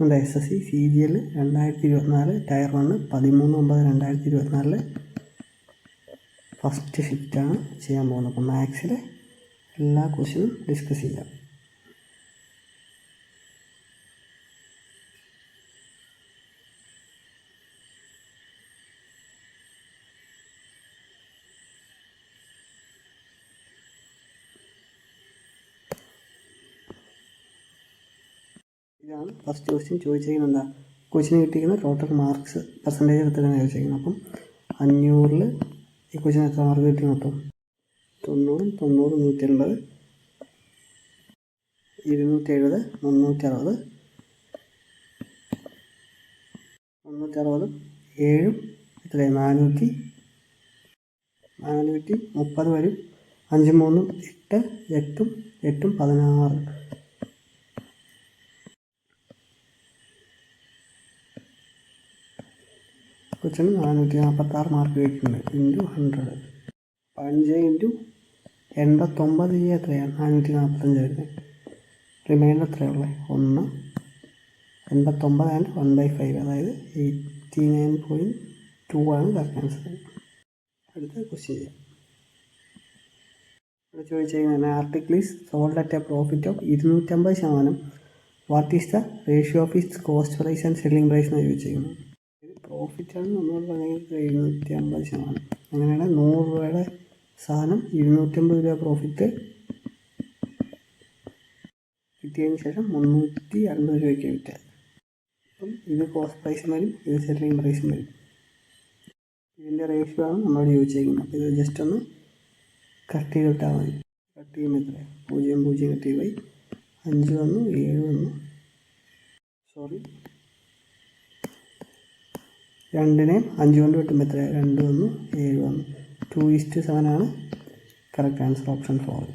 നമ്മുടെ SSC CGL 2024 tyre 1 13/9/2024 first ഷിഫ്റ്റാണ് ചെയ്യാൻ പോകുന്നത്. അപ്പോൾ മാത്സിലെ എല്ലാ ക്വസ്റ്റ്യനും ഡിസ്കസ് ചെയ്യാം. ഇതാണ് ഫസ്റ്റ് ക്വസ്റ്റ്യൻ. ചോദിച്ചിരിക്കുന്നത് എന്താ? ക്വസ്റ്റ്യന് കിട്ടിയിരിക്കുന്ന ടോട്ടൽ മാർക്സ് പെർസെൻറ്റേജ് എടുത്തിട്ടാണ് ചോദിച്ചിരിക്കുന്നത്. അപ്പം 500 ഈ ക്വസ്റ്റ്യൻ എത്ര മാർക്ക് കിട്ടി മൊത്തം? 90, 90, 180, 270, 360, 360, 7 എത്രയാണ്? 430 വരും. 5, 3, 8, 8, 8, 16. ക്വസ്റ്റ്യന് 446 മാർക്ക് കിട്ടുന്നുണ്ട്. ഇൻറ്റു 100. 5 ഇൻറ്റു 89 എത്രയാണ്? 445 വരുന്നത്. റിമൈൻഡർ എത്രയുള്ളത്? 1. 89 ആൻഡ് 1/5, അതായത് 89.2 ആണ് കറക്റ്റ് ആൻസർ. അടുത്ത ക്വസ്റ്റ്യൻ ചെയ്യാം. ഇവിടെ ചോദിച്ചിരിക്കുന്നത് article is sold at a profit of 250%. What is the ratio of its cost price and selling price എന്ന് ചോദിച്ചിരിക്കുന്നത്. പ്രോഫിറ്റാണ് നമ്മൾ പറഞ്ഞെങ്കിൽ 250%. അങ്ങനെയാണ് 100 രൂപയുടെ സാധനം 250 രൂപ പ്രോഫിറ്റ് കിട്ടിയതിന് ശേഷം 350 രൂപയ്ക്ക് വിറ്റാൽ. അപ്പം ഇത് കോസ്റ്റ് പ്രൈസും വരും, ഇത് സെല്ലിംഗ് പ്രൈസും വരും. ഇതിൻ്റെ റേഷ്യോ ആണ് നമ്മളോട് ചോദിച്ചിരിക്കുന്നത്. അപ്പോൾ ഇത് ജസ്റ്റ് ഒന്ന് കട്ട് ചെയ്ത് വിട്ടാൽ മതി. കട്ട് ചെയ്യുമ്പോൾ എത്രയാണ്? 0, 0 കട്ട് ചെയ്ത് 5 വന്നു, 7 വന്നു. സോറി, 2നെ 5 കൊണ്ട് വെട്ടുമ്പോൾ എത്രയാണ്? 2 വന്നു, 7 വന്നു. 2:7 ആണ് കറക്റ്റ് ആൻസർ, ഓപ്ഷൻ 4.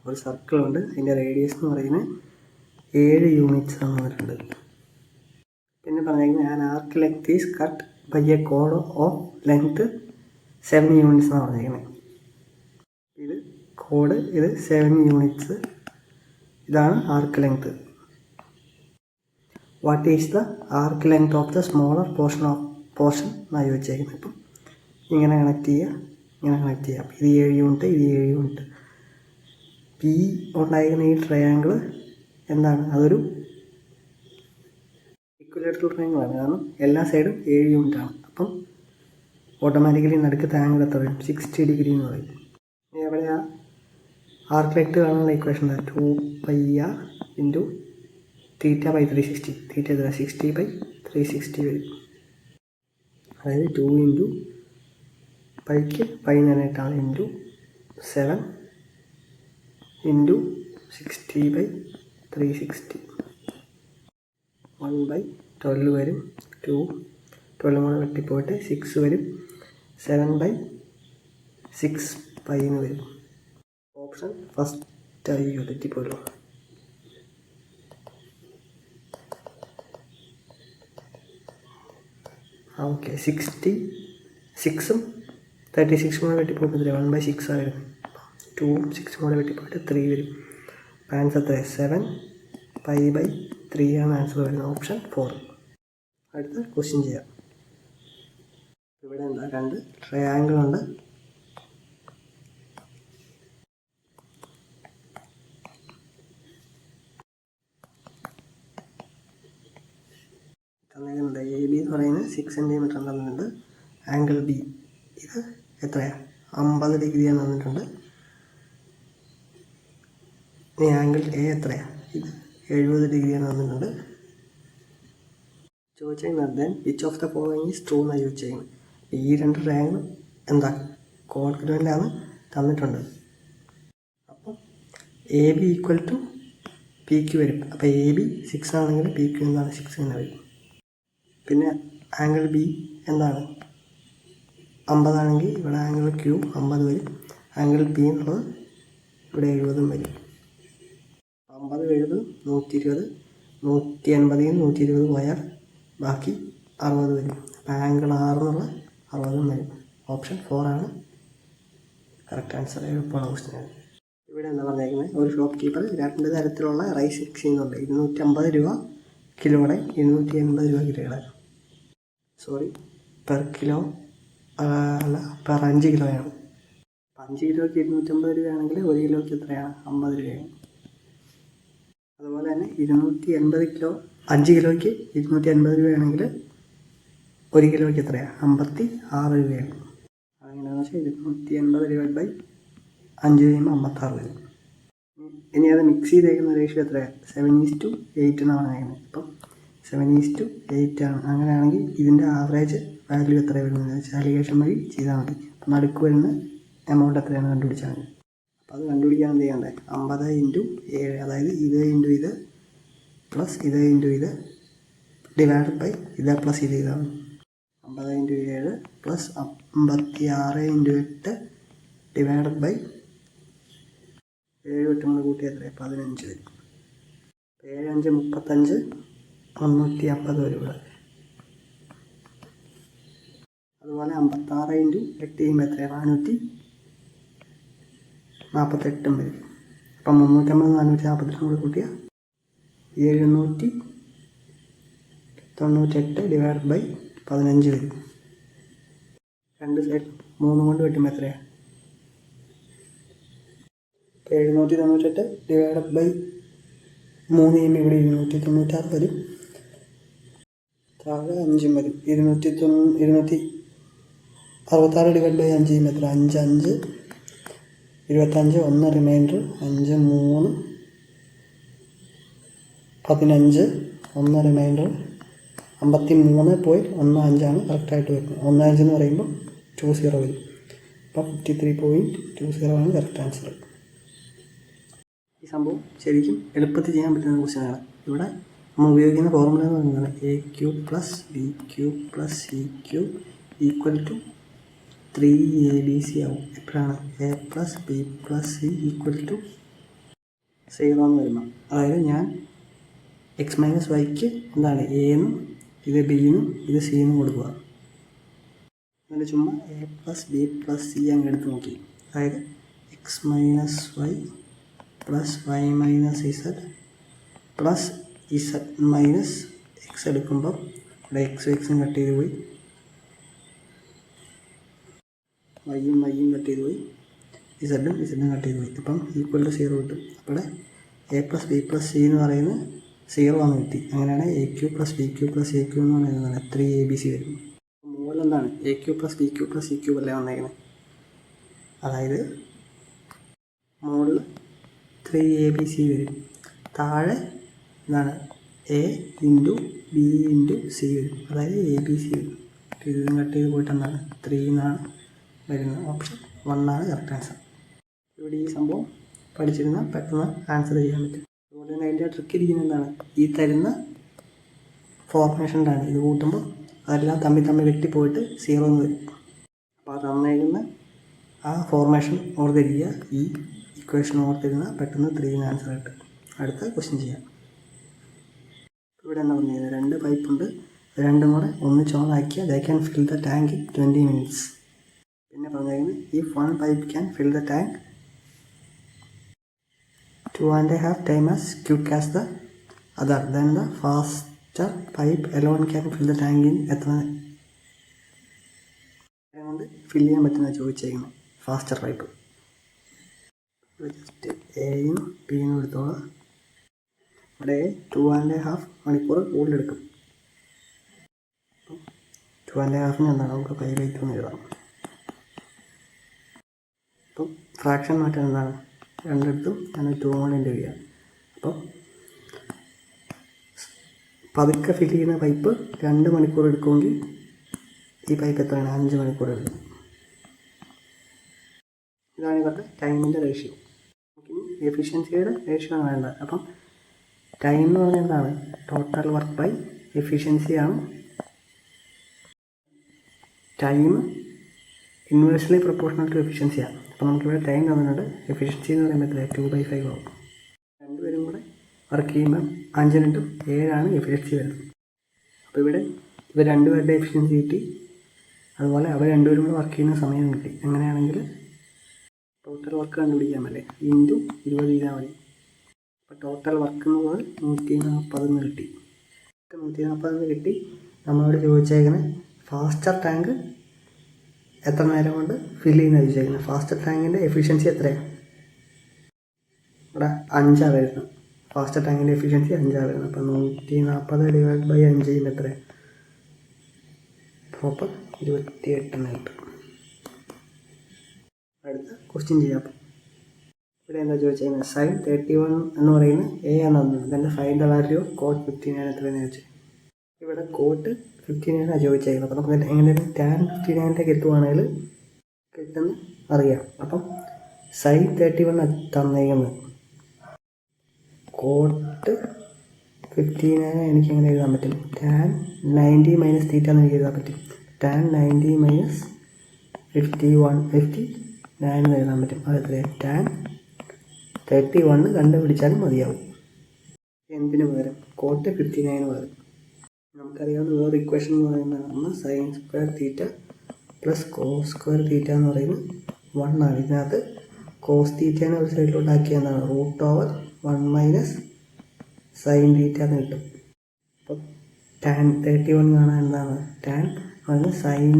ഒരു സർക്കിളുണ്ട്, അതിൻ്റെ റേഡിയസ് എന്ന് പറയുന്നത് 7 യൂണിറ്റ്സ് ആണ് വന്നിട്ടുണ്ട്. പിന്നെ പറഞ്ഞിരിക്കുന്നത് an arc length is cut by a കോഡ് ഓഫ് ലെങ്ത് 7 യൂണിറ്റ്സ് എന്നാണ് പറഞ്ഞിരിക്കുന്നത്. ഇത് കോഡ്, ഇത് 7 യൂണിറ്റ്സ്. ഇതാണ് arc length. What is the arc length of the smaller portion എന്നാണ് ചോദിച്ചേക്കുന്നത്. ഇപ്പം ഇങ്ങനെ കണക്ട് ചെയ്യുക, ഇങ്ങനെ കണക്ട് ചെയ്യാം. ഇത് 7 യൂണിറ്റ്, ഇത് 7 യൂണിറ്റ്. പി ഉണ്ടായിരിക്കുന്ന ഈ ട്രയാങ്കിൾ എന്താണ്? അതൊരു ഇക്വലേറ്ററൽ ട്രയാങ്കിളാണ്. കാരണം എല്ലാ സൈഡും 7 യൂണിറ്റാണ്. അപ്പം ഓട്ടോമാറ്റിക്കലി നടുക്കത്തെ ആംഗിൾ എത്ര വരും? 60 ഡിഗ്രി എന്ന് പറയും. എവിടെയാണ് ആർക്ക് ലെങ്ത് കാണുന്ന ഇക്വേഷൻ? 2πr into θ/360. θ 60/360 വരും. അതായത് 2 ഇൻറ്റു പൈക്ക് പൈ നേരിട്ടാണ് ഇൻറ്റു 7 ഇൻറ്റു 60/360. 1/12 വരും. 12 കൂടെ വെട്ടിപ്പോയിട്ട് 6 വരും. 7/6π എന്ന് വരും. ഓപ്ഷൻ ഫസ്റ്റ് ആയി തെറ്റിപ്പോലോ. ഓക്കെ, 66ഉം 36 കൂടെ വെട്ടിപ്പോയിട്ട് 1/6 ആണ് വരുന്നത്. 2ഉം 6 കൂടെ വെട്ടിപ്പോയിട്ട് 3 വരും. അപ്പോൾ ആൻസർ എത്ര? 7π/3 ആണ് ആൻസർ വരുന്നത്, ഓപ്ഷൻ 4. അടുത്ത ക്വസ്റ്റ്യൻ ചെയ്യാം. ഇവിടെ എന്താ? 2 ട്രയാങ്കിൾ ഉണ്ട്. തന്നിട്ടുണ്ട് AB എന്ന് പറയുന്നത് 6 സെൻറ്റിമീറ്റർ തന്നിട്ടുണ്ട്. ആംഗിൾ B ഇത് എത്രയാണ്? 50 ഡിഗ്രിയാണ് തന്നിട്ടുണ്ട്. ഇനി ആംഗിൾ A എത്രയാണ്? ഇത് 70 ഡിഗ്രിയാണ് തന്നിട്ടുണ്ട്. ചോദിച്ചിരിക്കുന്നത് then which of the following is true എന്നാണ് ചോദിച്ചിരിക്കുന്നത്. ഈ 2 ട്രയാങ്കിൾ എന്താ? കോൺഗ്രുവൻ്റാണ് തന്നിട്ടുണ്ട്. അപ്പം AB = PQ വരും. അപ്പോൾ AB 6 ആണെങ്കിൽ PQ എന്താണ്? 6 തന്നെ വരും. പിന്നെ ആംഗിൾ B എന്താണ്? 50 ആണെങ്കിൽ ഇവിടെ ആംഗിൾ Q 50 വരും. ആംഗിൾ P എന്നുള്ളത് ഇവിടെ 70 വരും. 50, 70, 120, 180 120 പോയാൽ ബാക്കി 60 വരും. അപ്പോൾ ആംഗിൾ 6 എന്നുള്ള 60 വരും. ഓപ്ഷൻ 4 ആണ് കറക്റ്റ് ആൻസർ. എളുപ്പമുള്ള ക്വസ്റ്റ്യനാണ്. ഇവിടെ എന്താ പറഞ്ഞേക്കുന്നത്, ഒരു ഷോപ്പ് കീപ്പർ 2 തരത്തിലുള്ള റൈസ് ഫിക്സ് ചെയ്യുന്നുണ്ട്. 250 രൂപ കിലോയുടെ, 280 രൂപ കിലോയുടെ. പെർ കിലോ അല്ല, പെർ 5 കിലോയാണ്. 5 കിലോയ്ക്ക് 250 രൂപയാണെങ്കിൽ 1 കിലോയ്ക്ക് എത്രയാണ്? 50 രൂപയാണ്. അതുപോലെ തന്നെ 280 കിലോ 5 കിലോയ്ക്ക് 280 രൂപയാണെങ്കിൽ 1 കിലോയ്ക്ക് എത്രയാണ്? 56 രൂപയാണ്. അതെങ്ങനെയാണെന്ന് വെച്ചാൽ 280 രൂപ 5 കഴിയുമ്പോൾ 56 രൂപ. ഇനി അത് മിക്സ് ചെയ്തേക്കുന്ന റേഷ്യോ എത്രയാണ്? 7:8 എന്നാണ് പറയുന്നത്. അപ്പം 7:8 ആണ്. അങ്ങനെയാണെങ്കിൽ ഇതിൻ്റെ ആവറേജ് വാല്യൂ എത്രയാണ് വരുന്നത്? കാലിക്യുലേഷൻ വഴി ചെയ്താൽ മതി. അപ്പം നടുക്ക് വരുന്ന എമൗണ്ട് എത്രയാണ് കണ്ടുപിടിച്ചാൽ മതി. അപ്പോൾ അത് കണ്ടുപിടിക്കാൻ എന്ത് ചെയ്യണ്ടേ? 50 × 7, അതായത് ഇത് × ഇത് പ്ലസ് ഇത് × ഇത് ഡിവൈഡ് ബൈ ഇത് പ്ലസ് ഇത് ഇതാണ്. 50 × 7 പ്ലസ് 56 × 8 ഡിവൈഡ് ബൈ 7 8 നമ്മൾ കൂട്ടി എത്രയാണ്? 15 വരും. 7 5 35, 350 വരും ഇവിടെ. അതുപോലെ 56 × 8 ചെയ്യുമ്പോൾ എത്രയാണ്? 448 വരും. അപ്പം 350 448 കൂടി കൂട്ടിയാൽ 798 ഡിവൈഡ് ബൈ 15 വരും. 2 സൈഡ് 3 കൊണ്ട് വെട്ടുമ്പോൾ എത്രയാണ്? 798 ഡിവൈഡ് ബൈ 3 ചെയ്യുമ്പോൾ ഇവിടെ 296 വരും. താഴെ 5 വരും. 266 ഡിവൈഡ് ബൈ 5 ചെയ്യുമ്പോൾ എത്ര? 5 5 25, 1 റിമൈൻഡർ, 5 3 15, 1 റിമൈൻഡർ, 53.15 ആണ് കറക്റ്റായിട്ട് വരുന്നത്. 15 എന്ന് പറയുമ്പോൾ 20 വരും. അപ്പം 53.20 ആണ് കറക്റ്റ് ആൻസർ. ഈ സംഭവം ശരിക്കും എളുപ്പത്തിൽ ചെയ്യാൻ പറ്റുന്ന ക്വസ്റ്റ്യനാണ്. ഇവിടെ നമ്മൾ ഉപയോഗിക്കുന്ന ഫോർമുല എന്ന് പറയുന്നത് AQ + BQ + CQ = 3ABC ആവും. എപ്പോഴാണ്? A + B + C = 0 എന്ന് വരുമ്പോൾ. അതായത് ഞാൻ x - yക്ക് എന്താണ് A എന്നും ഇത് B എന്നും ഇത് C എന്നും കൊടുക്കുക. എന്നിട്ട് ചുമ്മാ A + B + C അങ്ങ് എടുത്ത് നോക്കി. അതായത് x - y + y - z + z - x എടുക്കുമ്പോൾ ഇവിടെ x കട്ട് ചെയ്ത് പോയി, y കട്ട് ചെയ്ത് പോയി, z കട്ട് ചെയ്ത് പോയി. അപ്പം =0 കിട്ടും. അപ്പോൾ A + B + C എന്ന് പറയുന്നത് 0 ആണ് കിട്ടി. അങ്ങനെയാണ് AQ + BQ + CQ എന്ന് പറയുന്നത് 3ABC വരും. മുകളിൽ എന്താണ്? AQ + BQ + CQ അല്ലേ വന്നേക്കുന്നത്. അതായത് മുകളിൽ 3ABC വരും. താഴെ എന്താണ്? A × B × C വരും. അതായത് ABC വരും. ഇതും കട്ട് ചെയ്ത് പോയിട്ട് എന്താണ്? 3 എന്നാണ് വരുന്നത്. ഓപ്ഷൻ 1 ആണ് കറക്റ്റ് ആൻസർ. ഇവിടെ ഈ സംഭവം പഠിച്ചിരുന്നാൽ പെട്ടെന്ന് ആൻസർ ചെയ്യാൻ പറ്റും. അതുപോലെ തന്നെ അതിൻ്റെ ട്രിക്ക് ഇരിക്കുന്നത് എന്താണ്? ഈ തരുന്ന ഫോർമേഷനിലാണ് ഇത് കൂട്ടുമ്പോൾ അതെല്ലാം തമ്മിൽ വെട്ടിപ്പോയിട്ട് 0 എന്ന് വരും. അപ്പോൾ അത് തന്നേക്കുന്ന ആ ഫോർമേഷൻ ഓർത്തിരിക്കുക. ഈ ഇക്വേഷൻ ഓർത്തിരുന്നാൽ പെട്ടെന്ന് 3 ആൻസർ കിട്ടും. അടുത്ത ക്വസ്റ്റ്യൻ ചെയ്യാം. ഇവിടെ എന്താ പറഞ്ഞത്? 2 പൈപ്പുണ്ട്. രണ്ടും കൂടെ ഒന്നിച്ച് ഓൺ ആക്കിയാൽ they can fill the tank in 20 minutes. പിന്നെ പറഞ്ഞിരിക്കുന്നത് if one pipe can fill the tank 2.5 times as quick as the other, then the faster pipe alone can fill the tank in എത്ര കൊണ്ട് fill ചെയ്യാൻ പറ്റുന്ന ചോദിച്ചേക്കുന്നത്? Faster pipe. Just എയും ബിയും എടുത്തോളാം. ഇവിടെ 2.5 മണിക്കൂർ കൂടുതലെടുക്കും. 2.5 എന്താണ്? നമുക്ക് 5/2 എന്ന് എഴുതാം. അപ്പം ഫ്രാക്ഷൻ മാറ്റാൻ എന്താണ്? രണ്ടിടത്തും ഞാൻ 2 കൊണ്ട് ഇൻറ്റു ചെയ്യാം. അപ്പം പതുക്കെ ഫില്ല് ചെയ്യുന്ന പൈപ്പ് 2 മണിക്കൂർ എടുക്കുമെങ്കിൽ ഈ പൈപ്പ് എത്രയാണ്? 5 മണിക്കൂർ എടുക്കും. ഇതാണ് ഇവരുടെ ടൈമിൻ്റെ റേഷ്യോ. നമുക്കിനി എഫിഷ്യൻസിയുടെ റേഷ്യോ ആണ് വേണ്ടത്. അപ്പം ടൈം എന്ന് പറഞ്ഞാൽ എന്താണ്? ടോട്ടൽ വർക്ക് ബൈ എഫിഷ്യൻസിയാണ്. ടൈം ഇൻവേഴ്സ്ലി പ്രൊപ്പോർഷണൽ ടു എഫിഷ്യൻസിയാണ്. അപ്പോൾ നമുക്കിവിടെ ടൈം തന്നിട്ടുണ്ട്. എഫിഷ്യൻസി എന്ന് പറയുമ്പോൾ എത്രയാണ്? 2/5 ആവും. രണ്ടുപേരും കൂടെ വർക്ക് ചെയ്യുമ്പോൾ 5 × 7 ആണ് എഫിഷ്യൻസി വരുന്നത്. അപ്പോൾ ഇവിടെ ഇവർ രണ്ടുപേരുടെ എഫിഷ്യൻസി കിട്ടി. അതുപോലെ അവർ രണ്ടുപേരും കൂടെ വർക്ക് ചെയ്യുന്ന സമയം കിട്ടി. അങ്ങനെയാണെങ്കിൽ ടോട്ടൽ വർക്ക് കണ്ടുപിടിക്കാൻ പറ്റേ ഇൻറ്റു 20 ചെയ്താൽ മതി. അപ്പോൾ ടോട്ടൽ വർക്ക് എന്ന് പറയുന്നത് 140 കിട്ടി. 140 കിട്ടി. നമ്മളോട് ചോദിച്ചേക്കുന്നത് ഫാസ്റ്റർ ടാങ്ക് എത്ര നേരം കൊണ്ട് ഫില്ല് ചെയ്യുന്ന ചോദിച്ചേക്കുന്നത്. ഫാസ്റ്റർ ടാങ്കിൻ്റെ എഫിഷ്യൻസി എത്രയാണ്? ഇവിടെ 5 വരുന്നത്. ഫാസ്റ്റർ ടാങ്കിൻ്റെ എഫിഷ്യൻസി 5 വരുന്നത്. അപ്പോൾ 140 ഡിവൈഡ് ബൈ 5 ചെയ്യുമ്പോൾ എത്രയാണ്? പ്രോപ്പർ 28 എന്ന് കിട്ടും. അടുത്ത ക്വസ്റ്റ്യൻ ചെയ്യാം. ഇവിടെ എന്താ ചോദിച്ചാൽ sin 31 എന്ന് പറയുന്നത് എ ആണെന്ന്. ഇതിൻ്റെ find the value of cot 59 എത്രയെന്ന് ചോദിച്ചാൽ ഇവിടെ കോട്ട് 59 ചോദിച്ചേക്കുന്നത്. അപ്പോൾ നമുക്ക് എങ്ങനെയാണ് tan 59 എത്തുവാണെങ്കിൽ കിട്ടുന്ന അറിയാം. അപ്പം sin 31 തന്നേക്കുന്നത് കോട്ട് 59 എനിക്ക് എങ്ങനെ എഴുതാൻ പറ്റും? tan 90 മൈനസ് തീറ്റ എന്ന് എനിക്ക് എഴുതാൻ പറ്റും. tan 90 മൈനസ് 59 എന്ന് എഴുതാൻ പറ്റും. അത് എത്രയാണ്? tan 31 കണ്ടുപിടിച്ചാലും മതിയാവും. എന്തിനു പകരം? കോട്ട് 59 പകരം നമുക്കറിയാവുന്ന വേറെ ഇക്വേഷൻ എന്ന് പറയുന്നതാണ് sine square theta plus cos square theta എന്ന് പറയുന്നത് 1 ആണ്. ഇതിനകത്ത് കോസ് തീറ്റേനെ ഒരു സൈഡിലോട്ടാക്കിയ എന്താണ്? √1 മൈനസ് സൈൻ തീറ്റ എന്ന് കിട്ടും. അപ്പം tan 31 കാണാൻ എന്താണ്? tan അതിന് സൈൻ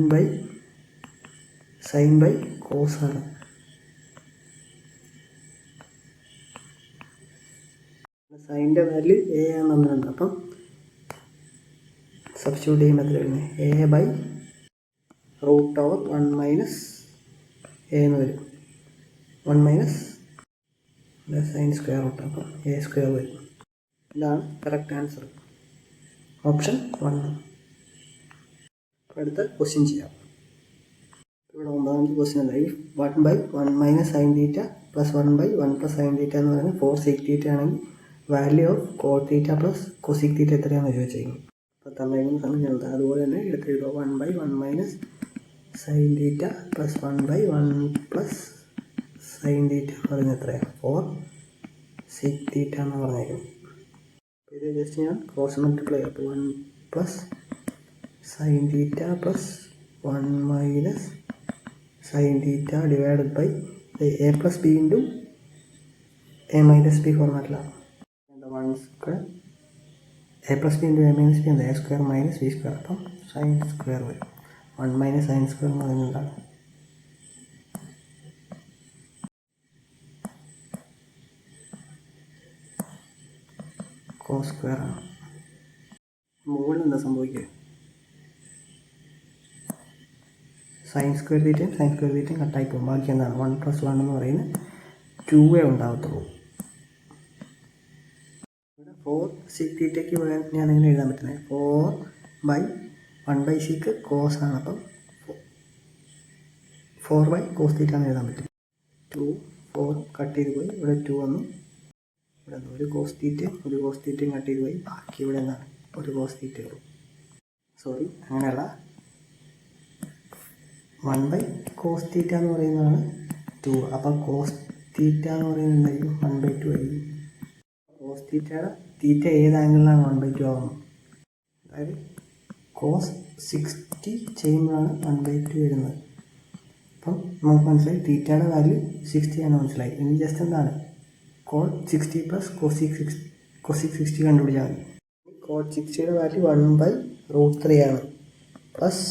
ബൈ കോസ് ആണ്. സൈൻ്റെ വാല്യൂ എ ആണ് തന്നിട്ടുണ്ട്. അപ്പം സബ്സ്റ്റിറ്റ്യൂട്ട് ചെയ്യുമ്പോൾ എത്ര വരുന്നത്? എ ബൈ √1 മൈനസ് എ എന്ന് വരും. 1 മൈനസ് സൈൻ സ്ക്വയർ റൂട്ട്. അപ്പം എ സ്ക്വയർ വരും. ഇതാണ് കറക്റ്റ് ആൻസർ. ഓപ്ഷൻ 1. അടുത്ത ക്വസ്റ്റ്യൻ ചെയ്യാം. ഇവിടെ 9ാമത്തെ ക്വസ്റ്റ്യൻ അല്ല. 1/1 minus sine theta plus 1/1 plus sine theta എന്ന് പറയുന്നത് 4 sec തീറ്റ ആണെങ്കിൽ value of cot theta plus cosec theta എത്രയാണെന്ന് ചോദിച്ചേക്കും. അപ്പോൾ തന്നേക്കുന്ന സമയം ഞാൻ അതുപോലെ തന്നെ എടുത്തെഴുതുക. 1/1 minus sine theta plus 1/1 plus sine theta എന്ന് പറയുന്നത് എത്രയാണ്? 4 sec തീറ്റ എന്ന് പറഞ്ഞേക്കും. അപ്പോൾ ഇത് ജസ്റ്റ് ഞാൻ ക്രോസ് മൾട്ടിപ്ലൈ. അപ്പോൾ 1 plus sine theta plus 1 minus sine theta divided by A plus B into A minus B ഫോർമാറ്റിലാണ്. 1 square A plus B into A minus B എന്താ? A square minus B square. അപ്പം sine square വരും. 1 minus sine square എന്ന് പറയുന്നത് എന്താണ്? Cos square ആണ്. മുകളിൽ എന്താ സംഭവിക്കുക? സൈൻ സ്ക്വയർ തീറ്റയും കട്ടായി പോകും. ബാക്കി എന്താണ്? 1 + 1 എന്ന് പറയുന്നത് 2 ഉണ്ടാകത്തുള്ളൂ. ഇവിടെ 4 sec തീറ്റയ്ക്ക് ഞാൻ എങ്ങനെ എഴുതാൻ പറ്റുന്നത്? 4/1/sec കോസ് ആണ്. അപ്പം 4/cos തീറ്റ എന്ന് എഴുതാൻ പറ്റും. 2 4 കട്ട് ചെയ്ത് പോയി. ഇവിടെ 2 വന്നു. ഇവിടെ ഒരു കോസ് തീറ്റയും കട്ട് ചെയ്ത് പോയി. ബാക്കി ഇവിടെ എന്താണ്? ഒരു കോസ് തീറ്റയുള്ളൂ. സോറി, അങ്ങനെയല്ല. 1/cos തീറ്റ എന്ന് പറയുന്നതാണ് 2. അപ്പം കോസ് തീറ്റ എന്ന് പറയുന്നത് എന്തായിരിക്കും? 1/2 ആയിരിക്കും. കോസ് തീറ്റയുടെ തീറ്റ ഏത് ആംഗിളിലാണ് 1/2 ആവുന്നത്? അതായത് കോസ് 60 ചെയ്യുമ്പോഴാണ് 1/2 വരുന്നത്. അപ്പം നമുക്ക് മനസ്സിലായി തീറ്റയുടെ വാല്യൂ 60 ആണ് മനസ്സിലായി. ഇനി ജസ്റ്റ് എന്താണ്? കോട്ട് 60 പ്ലസ് കൊസിക് 60 കണ്ടുപിടിച്ചാൽ മതി. കോട്ട് 60യുടെ വാല്യൂ 1/√3 ആണ്. പ്ലസ്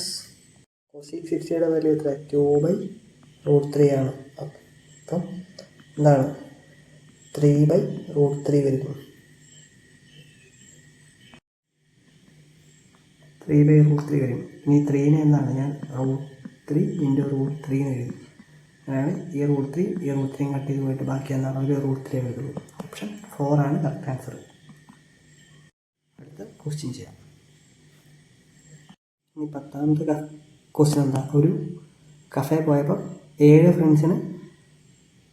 കൊസിക് 60യുടെ വാല്യൂ എത്ര? 2/√3 ആണ്. അപ്പം എന്താണ്? 3/√3 വരുന്നു. 3/√3 വരും. ഇനി 3നെ എന്താണ്? ഞാൻ √3 × √3 എന്ന് എഴുതി. അങ്ങനെയാണ് ഈ √3 കട്ട് ചെയ്ത് പോയിട്ട് ബാക്കി എന്താണ്? ഒരു √3 വരുള്ളൂ. ഓപ്ഷൻ 4 ആണ് കറക്റ്റ് ആൻസർ. അടുത്ത ക്വസ്റ്റ്യൻ ചെയ്യാം. ഇനി 10ാമത്തെ ക്വസ്റ്റ്യൻ എന്താ? ഒരു കഫേ പോയപ്പോൾ 7 ഫ്രണ്ട്സിന്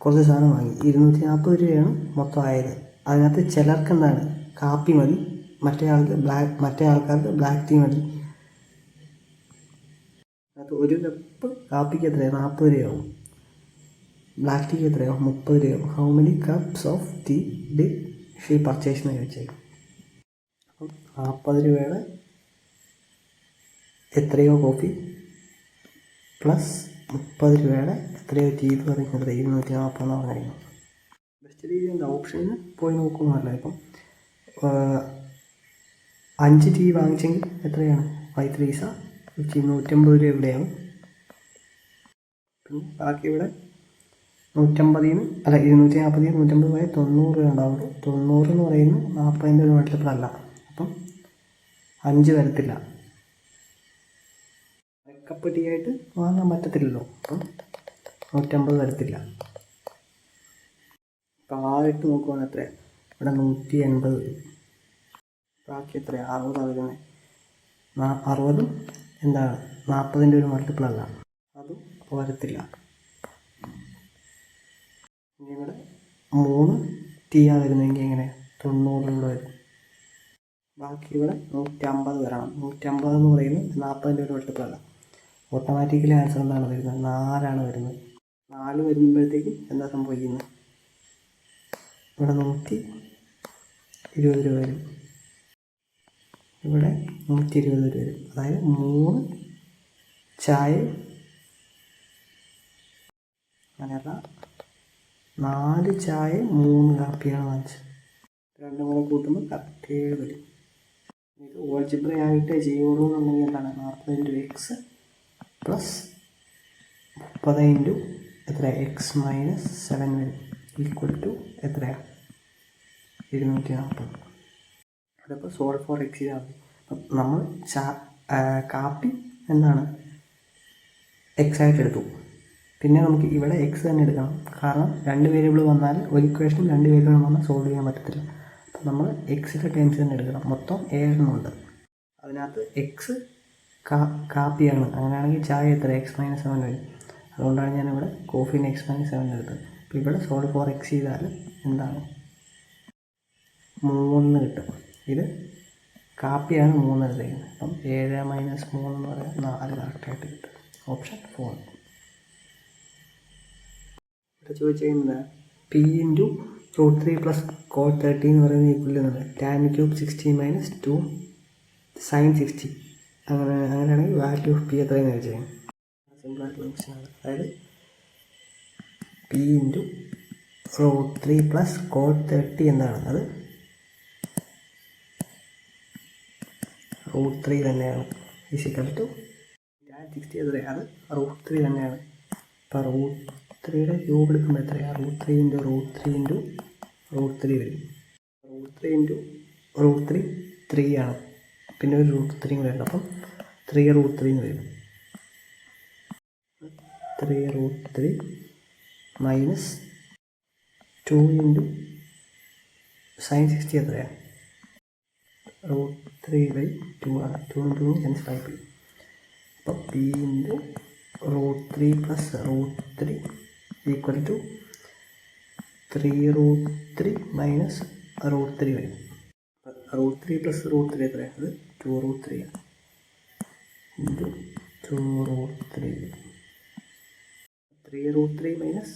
കുറച്ച് സാധനം വാങ്ങി. 240 രൂപയാണ് മൊത്തം ആയത്. അതിനകത്ത് ചിലർക്ക് എന്താണ്? കാപ്പി മതി, മറ്റേ ആൾക്കാർക്ക് ബ്ലാക്ക് ടീ മതി. അത് ഒരു കപ്പ് കാപ്പിക്ക് എത്രയാണ്? 40 രൂപയാവും. ബ്ലാക്ക് ടീക്ക് എത്രയാവും? 30 രൂപയാവും. How many cups of tea did she purchase എന്ന് ചോദിച്ചേക്കും. അപ്പം 40 രൂപയുടെ എത്രയോ കോഫി പ്ലസ് 30 രൂപയുടെ എത്രയോ ചെയ്ത് പറയുന്നത് 240 പറഞ്ഞിരിക്കുന്നു. ബെസ്റ്റ് രീതി എന്താ, ഓപ്ഷനിൽ പോയി നോക്കുന്നതല്ല. ഇപ്പം 5 ടീ വാങ്ങിച്ചെങ്കിൽ എത്രയാണ് 5 പൈസ 150 രൂപ എവിടെയാണ്. പിന്നെ ബാക്കി ഇവിടെ 240 150 പോയാൽ 90 രൂപ ഉണ്ടാവുള്ളൂ. 90 എന്ന് പറയുന്നത് 40ൻ്റെ ഒരു മൾട്ടിപ്പിൾ അല്ല. അപ്പം 5 വരത്തില്ല. കപ്പ് ടീ ആയിട്ട് വാങ്ങാൻ പറ്റത്തില്ലല്ലോ. അപ്പം 150 വരത്തില്ല. ഇപ്പം 6 ഇട്ട് നോക്കുവാണെങ്കിൽ എത്രയാണ്, ഇവിടെ 180 വരും. ബാക്കി എത്രയാണ് 60 വരുന്നത്. 60 എന്താണ് 40ൻ്റെ ഒരു മൾട്ടിപ്പിൾ അല്ല, അതും വരത്തില്ല. ഇനി ഇവിടെ 3 ടീയാണ് വരുന്നതെങ്കിൽ എങ്ങനെ 90 കൂടെ വരും. ബാക്കി ഇവിടെ 150 വരണം. 150 എന്ന് പറയുന്നത് 40ൻ്റെ ഒരു മൾട്ടിപ്പിൾ അല്ല. ഓട്ടോമാറ്റിക്കലി ആൻസർ എന്താണ് വരുന്നത്, 4 വരുന്നത്. 4 വരുമ്പോഴത്തേക്ക് എന്താ സംഭവിക്കുന്നത്, ഇവിടെ 120 രൂപ വരും, ഇവിടെ 120 രൂപ വരും. അതായത് 3 ചായ അങ്ങനെയല്ല, 4 ചായ 3 കാപ്പിയാണ് വാങ്ങിച്ചത്. രണ്ടും കൂടെ കൂട്ടുമ്പോൾ കറക്റ്റ് 7 വരും. ഇത് ഓൾജിബ്ര ആയിട്ടേ ചെയ്യുള്ളൂ എന്നുണ്ടെങ്കിൽ എന്താണ് 40 x പ്ലസ് 30 എത്ര x മൈനസ് 7 വരും, ഈക്വൽ ടു എത്രയാണ് 240. അതിപ്പോൾ സോൾവ് ഫോർ x ചെയ്താൽ മതി. അപ്പം നമ്മൾ കാപ്പി എന്താണ് x ആയിട്ട് എടുത്തു. പിന്നെ നമുക്ക് ഇവിടെ x തന്നെ എടുക്കണം, കാരണം 2 വേരിയബിൾ വന്നാൽ ഒരു ഇക്വേഷനും 2 വേരിയബിൾ വന്നാൽ സോൾവ് ചെയ്യാൻ പറ്റത്തില്ല. അപ്പം നമ്മൾ എക്സിൻ്റെ ടേംസ് തന്നെ എടുക്കണം. മൊത്തം 7 ഉണ്ട്. അതിനകത്ത് x കാപ്പിയാണ്. അങ്ങനെയാണെങ്കിൽ ചായ എത്ര x മൈനസ് 7 വരും. അതുകൊണ്ടാണ് ഞാനിവിടെ കോഫീന് x മൈനസ് 7 എടുത്തത്. അപ്പോൾ ഇവിടെ സോൾവ് ഫോർ x ചെയ്താൽ എന്താണ് 3 കിട്ടും. ഇത് കാപ്പിയാണ് 3 എടുത്തേക്കുന്നത്. അപ്പം 7 മൈനസ് 3 എന്ന് പറയാൻ 4 കറക്റ്റായിട്ട് കിട്ടും. ഓപ്ഷൻ 4. ഇവിടെ ചോദിച്ചിരിക്കുന്നത് p ഇൻറ്റു √3 പ്ലസ് cot 30 എന്ന് പറയുന്നത് ഈക്വൽ ചെയ്യുന്നത് tan ക്യൂബ് 60 മൈനസ് 2 sin 60. അങ്ങനെയാണെങ്കിൽ വാല്യൂ ഓഫ് p എത്രയെന്ന് ചോദിച്ചത്. സിമ്പിളായിട്ടുള്ള ക്വസ്റ്റ്യനാണ്. അതായത് p ഇൻറ്റു √3 പ്ലസ് cot 30 എന്താണ്, അത് √3 തന്നെയാണ്. ഈക്വൽ ടു tan 60 എത്രയാണ്, അത് √3 തന്നെയാണ്. അപ്പോൾ √3യുടെ ക്യൂബ് എടുക്കുമ്പോൾ എത്രയാണ്, √3 ഇൻറ്റു √3 ഇൻറ്റു √3 വരും. √3 ഇൻറ്റു √3 3 ആണ്. പിന്നെ ഒരു √3 കൂടെ ഉണ്ട്. അപ്പം 3√3 എന്ന് വരും. 3√3 മൈനസ് 2 ഇൻറ്റു sin 60 എത്രയാണ്, √3/2 ആണ്. 2 ഇൻറ്റു ക്യാൻസൽ ആയി. അപ്പോൾ p into √3 plus √3 equal to 3√3 minus √3 വരും. √3 പ്ലസ് √3 എത്രയാണ്, അത് 2√3 ആണ്. ഇൻറ്റു 2√3 3√3 മൈനസ്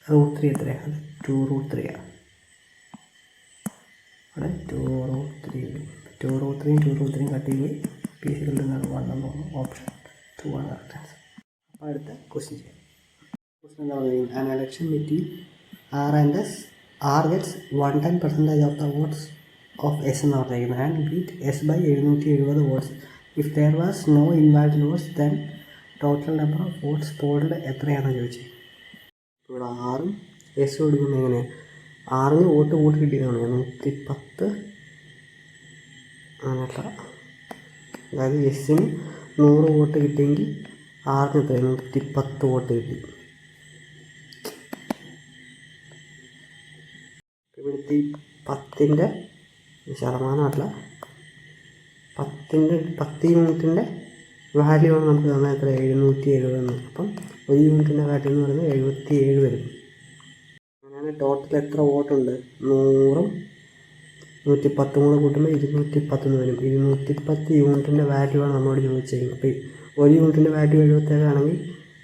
√3 എത്രയാണ്, അത് 2√3 ആണ്. അവിടെ 2√3 വരും. 2√3 2√3 കട്ട് ചെയ്ത് p = 1 എന്ന് തോന്നുന്നു. ഓപ്ഷൻ 2 ആണ് കറക്റ്റ് ആൻസർ. അപ്പോൾ അടുത്ത ക്വസ്റ്റ്യൻ ചെയ്യാം. ക്വസ്റ്റ്യൻ എന്താ പറയുന്നത്, an election between R and S, R gets 110% of the votes of S എന്ന് പറഞ്ഞിരിക്കുന്നത് and beat S by 770 votes. If there was no invalid votes, then total number of votes polled എത്രയാണെന്ന് ചോദിച്ചത്. ഇവിടെ ആറും S കൊടുക്കുന്നത് എങ്ങനെയാണ്, ആറിന് vote കിട്ടിയതാണ് 110 അങ്ങനല്ല. അതായത് എസ്സിന് 100 വോട്ട് കിട്ടിയെങ്കിൽ ആറിന് എത്ര 110 വോട്ട് കിട്ടി. ഇവിടുത്തെ 10ൻ്റെ ശതമാനമല്ല, 10 യൂണിറ്റിൻ്റെ വാല്യൂ ആണ് നമുക്ക് തന്നാൽ എത്ര 770. അപ്പം ഒരു യൂണിറ്റിൻ്റെ വാല്യൂ എന്ന് പറയുന്നത് 77 വരും. അങ്ങനെയാണ് ടോട്ടൽ എത്ര വോട്ടുണ്ട്, 100ഉം 110 കൂടെ കൂട്ടുമ്പോൾ 210 വരും. 210 യൂണിറ്റിൻ്റെ വാല്യൂ ആണ് നമ്മളോട് ചോദിച്ചത്. അപ്പോൾ ഒരു യൂണിറ്റിൻ്റെ വാല്യൂ 77 ആണെങ്കിൽ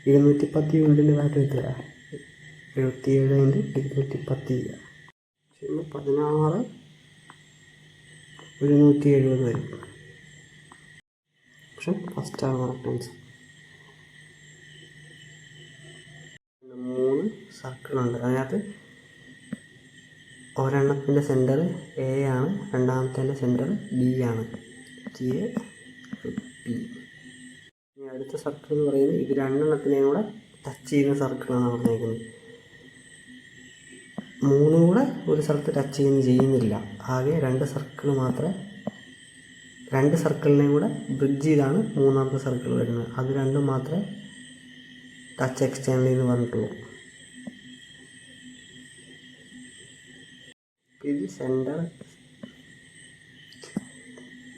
210 യൂണിറ്റിൻ്റെ വാല്യൂ എത്രയാണ്, 77 × 210 16 170 വരും. ഓപ്ഷൻ ഫസ്റ്റാണ് കറക്റ്റ് ആൻസർ. സർക്കിളുണ്ട്. അതിനകത്ത് ഒരെണ്ണത്തിൻ്റെ സെൻറ്റർ എ ആണ്, രണ്ടാമത്തേൻ്റെ സെൻറ്റർ ബി ആണ്. T A P. ഇനി അടുത്ത സർക്കിൾ എന്ന് പറയുന്നത് ഇത് രണ്ടെണ്ണത്തിനെയും കൂടെ ടച്ച് ചെയ്യുന്ന സർക്കിളാണ് പറഞ്ഞേക്കുന്നത്. മൂന്നും കൂടെ ഒരു സ്ഥലത്ത് ടച്ച് ചെയ്യുന്നില്ല. ആകെ രണ്ട് സർക്കിളിനെയും കൂടെ ബ്രിഡ്ജ് ചെയ്താണ് മൂന്നാമത്തെ സർക്കിൾ വരുന്നത്. അത് രണ്ടും മാത്രമേ ടച്ച് എക്സ്റ്റേണലി എന്ന് പറഞ്ഞിട്ടുള്ളൂ.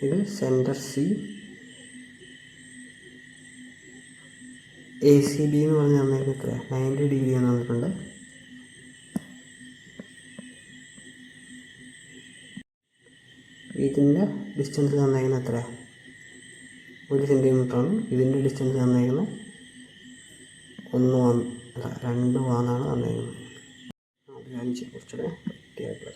ഇത് centre C, A C B എന്ന് പറഞ്ഞ് തന്നേക്കുന്നത് എത്ര 90 ഡിഗ്രി എന്ന് തന്നിട്ടുണ്ട്. ഇതിൻ്റെ ഡിസ്റ്റൻസ് തന്നേക്കുന്നത് എത്ര 1 സെൻറ്റിമീറ്ററാണ്. ഇതിൻ്റെ ഡിസ്റ്റൻസ് തന്നേക്കുന്നത് 2 എന്നാണ് തന്നേക്കുന്നത്. അത് കാണിച്ച് കുറച്ചുകൂടെ വൃത്തിയായിട്ട്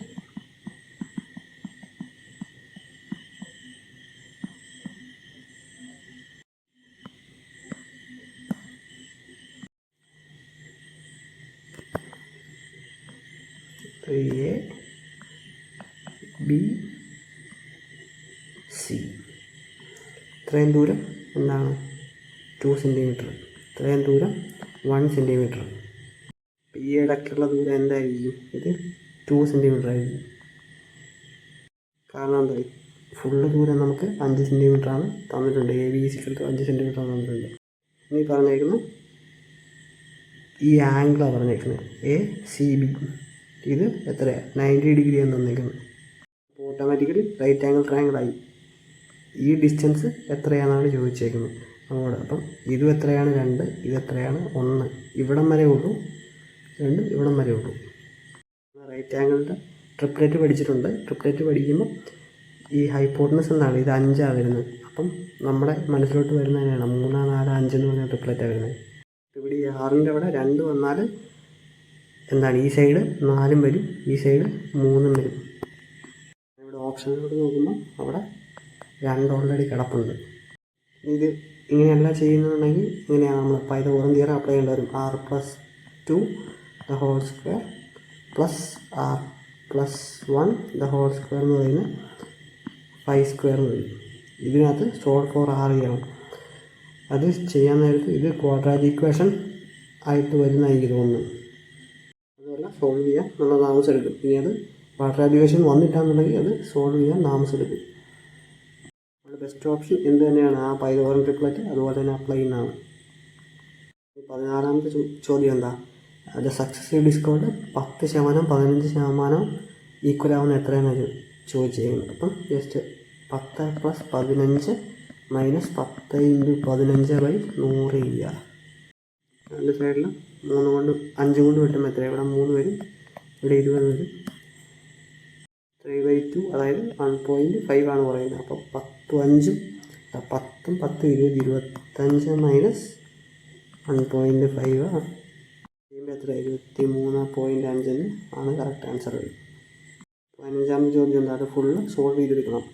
A B C. ഇത്രയും ദൂരം എന്താണ് 2 സെൻറ്റിമീറ്റർ. ഇത്രയും ദൂരം 1 സെൻറ്റിമീറ്റർ. ഈ ഇടയ്ക്കുള്ള ദൂരം എന്തായിരിക്കും? ഇത് 2 സെൻറ്റിമീറ്റർ ആയിരിക്കും. കാരണം എന്താ, ഫുള്ള് ദൂരം നമുക്ക് 5 സെൻറ്റിമീറ്ററാണ് തന്നിട്ടുണ്ട്. എ ബി സിക്കടുത്ത് 5 സെൻറ്റിമീറ്റർ തന്നിട്ടുണ്ട്. ഇനി പറഞ്ഞേക്കുന്നത് ഈ ആംഗിളാണ് പറഞ്ഞേക്കുന്നത് എ സി ബി. ഇത് എത്രയാണ് 90 ഡിഗ്രിയാണ് തന്നേക്കുന്നത്. അപ്പോൾ ഓട്ടോമാറ്റിക്കലി റൈറ്റ് ആംഗിൾ ട്രയാങ്കിളായി. ഈ ഡിസ്റ്റൻസ് എത്രയാണെന്നാണ് ചോദിച്ചേക്കുന്നത് നമ്മളോട്. അപ്പം ഇതും എത്രയാണ് 2, ഇത് എത്രയാണ് 1. ഇവിടം വരെ ഉള്ളൂ, രണ്ടും ഇവിടം വരെ ഉള്ളൂ. റൈറ്റ് ആംഗിളിൻ്റെ ട്രിപ്ലെറ്റ് പഠിച്ചിട്ടുണ്ട്. ട്രിപ്ലെറ്റ് പഠിക്കുമ്പോൾ ഈ ഹൈപ്പോട്ടനസ് എന്നാണ് ഇത് 5 വരുന്നത്. അപ്പം നമ്മുടെ മനസ്സിലോട്ട് വരുന്നതിനാണ് 3, 4, 5 എന്ന് പറഞ്ഞ ട്രിപ്ലെറ്റാണ് വരുന്നത്. ഇവിടെ ഈ 6ൻ്റെ അവിടെ 2 വന്നാൽ എന്താണ്, ഈ സൈഡ് 4 വരും, ഈ സൈഡ് 3 വരും. ഇവിടെ ഓപ്ഷനിലോട്ട് നോക്കുമ്പോൾ അവിടെ 2 ഓൾറെഡി കിടപ്പുണ്ട്. ഇത് ഇങ്ങനെയല്ല ചെയ്യുന്നുണ്ടെങ്കിൽ ഇങ്ങനെയാണ് നമ്മൾ പൈതഗോറൻ തിയറം അപ്ലൈ ചെയ്യേണ്ടി വരും. r+2 the whole square +r+1 the whole square എന്ന് പറയുന്നത് 5 സ്ക്വയർ വരും. ഇതിനകത്ത് സോൾവ് ഫോർ r ചെയ്യണം. അത് ചെയ്യാൻ നേരത്ത് ഇത് ക്വാഡ്രാറ്റിക് ഇക്വേഷൻ ആയിട്ട് വരുന്നതായിരിക്കും തോന്നുന്നു. അതുപോലെ സോൾവ് ചെയ്യാൻ നല്ല താമസം എടുക്കും. ഇനി അത് ക്വാഡ്രാറ്റിക് ഇക്വേഷൻ വന്നിട്ടാണെന്നുണ്ടെങ്കിൽ അത് സോൾവ് ചെയ്യാൻ താമസം എടുക്കും. നമ്മുടെ ബെസ്റ്റ് ഓപ്ഷൻ എന്ത് തന്നെയാണ്, ആ പൈതഗോറൻ ട്രിപ്ലെറ്റ് അതുപോലെ തന്നെ അപ്ലൈ ചെയ്യുന്നതാണ്. 14ാമത്തെ ചോദ്യം എന്താ, അത് സക്സസീവ് ഡിസ്കൗണ്ട് 10%, 15% ഈക്വൽ ആവുന്ന എത്രയെന്നാണ് ചോദിച്ചിരിക്കുന്നത്. അപ്പം ജസ്റ്റ് 10 + 15 - 10 × 15/100 ചെയ്യുക. രണ്ട് സൈഡിൽ 3 കൊണ്ട് 5 കൊണ്ട് വെട്ടുമ്പോൾ എത്ര, ഇവിടെ 3 വരും, ഇവിടെ 20 വരും. 3/2 അതായത് 1.5 ആണ് പറയുന്നത്. അപ്പോൾ 10 × 5 10 × 20 25 - 1.5 ചെയ്യുമ്പോൾ എത്ര 23.5 ആണ് കറക്റ്റ് ആൻസർ വരും. 15ാമത്തെ ചോദ്യം എന്താ, അത് ഫുള്ള് സോൾവ് ചെയ്തെടുക്കണം.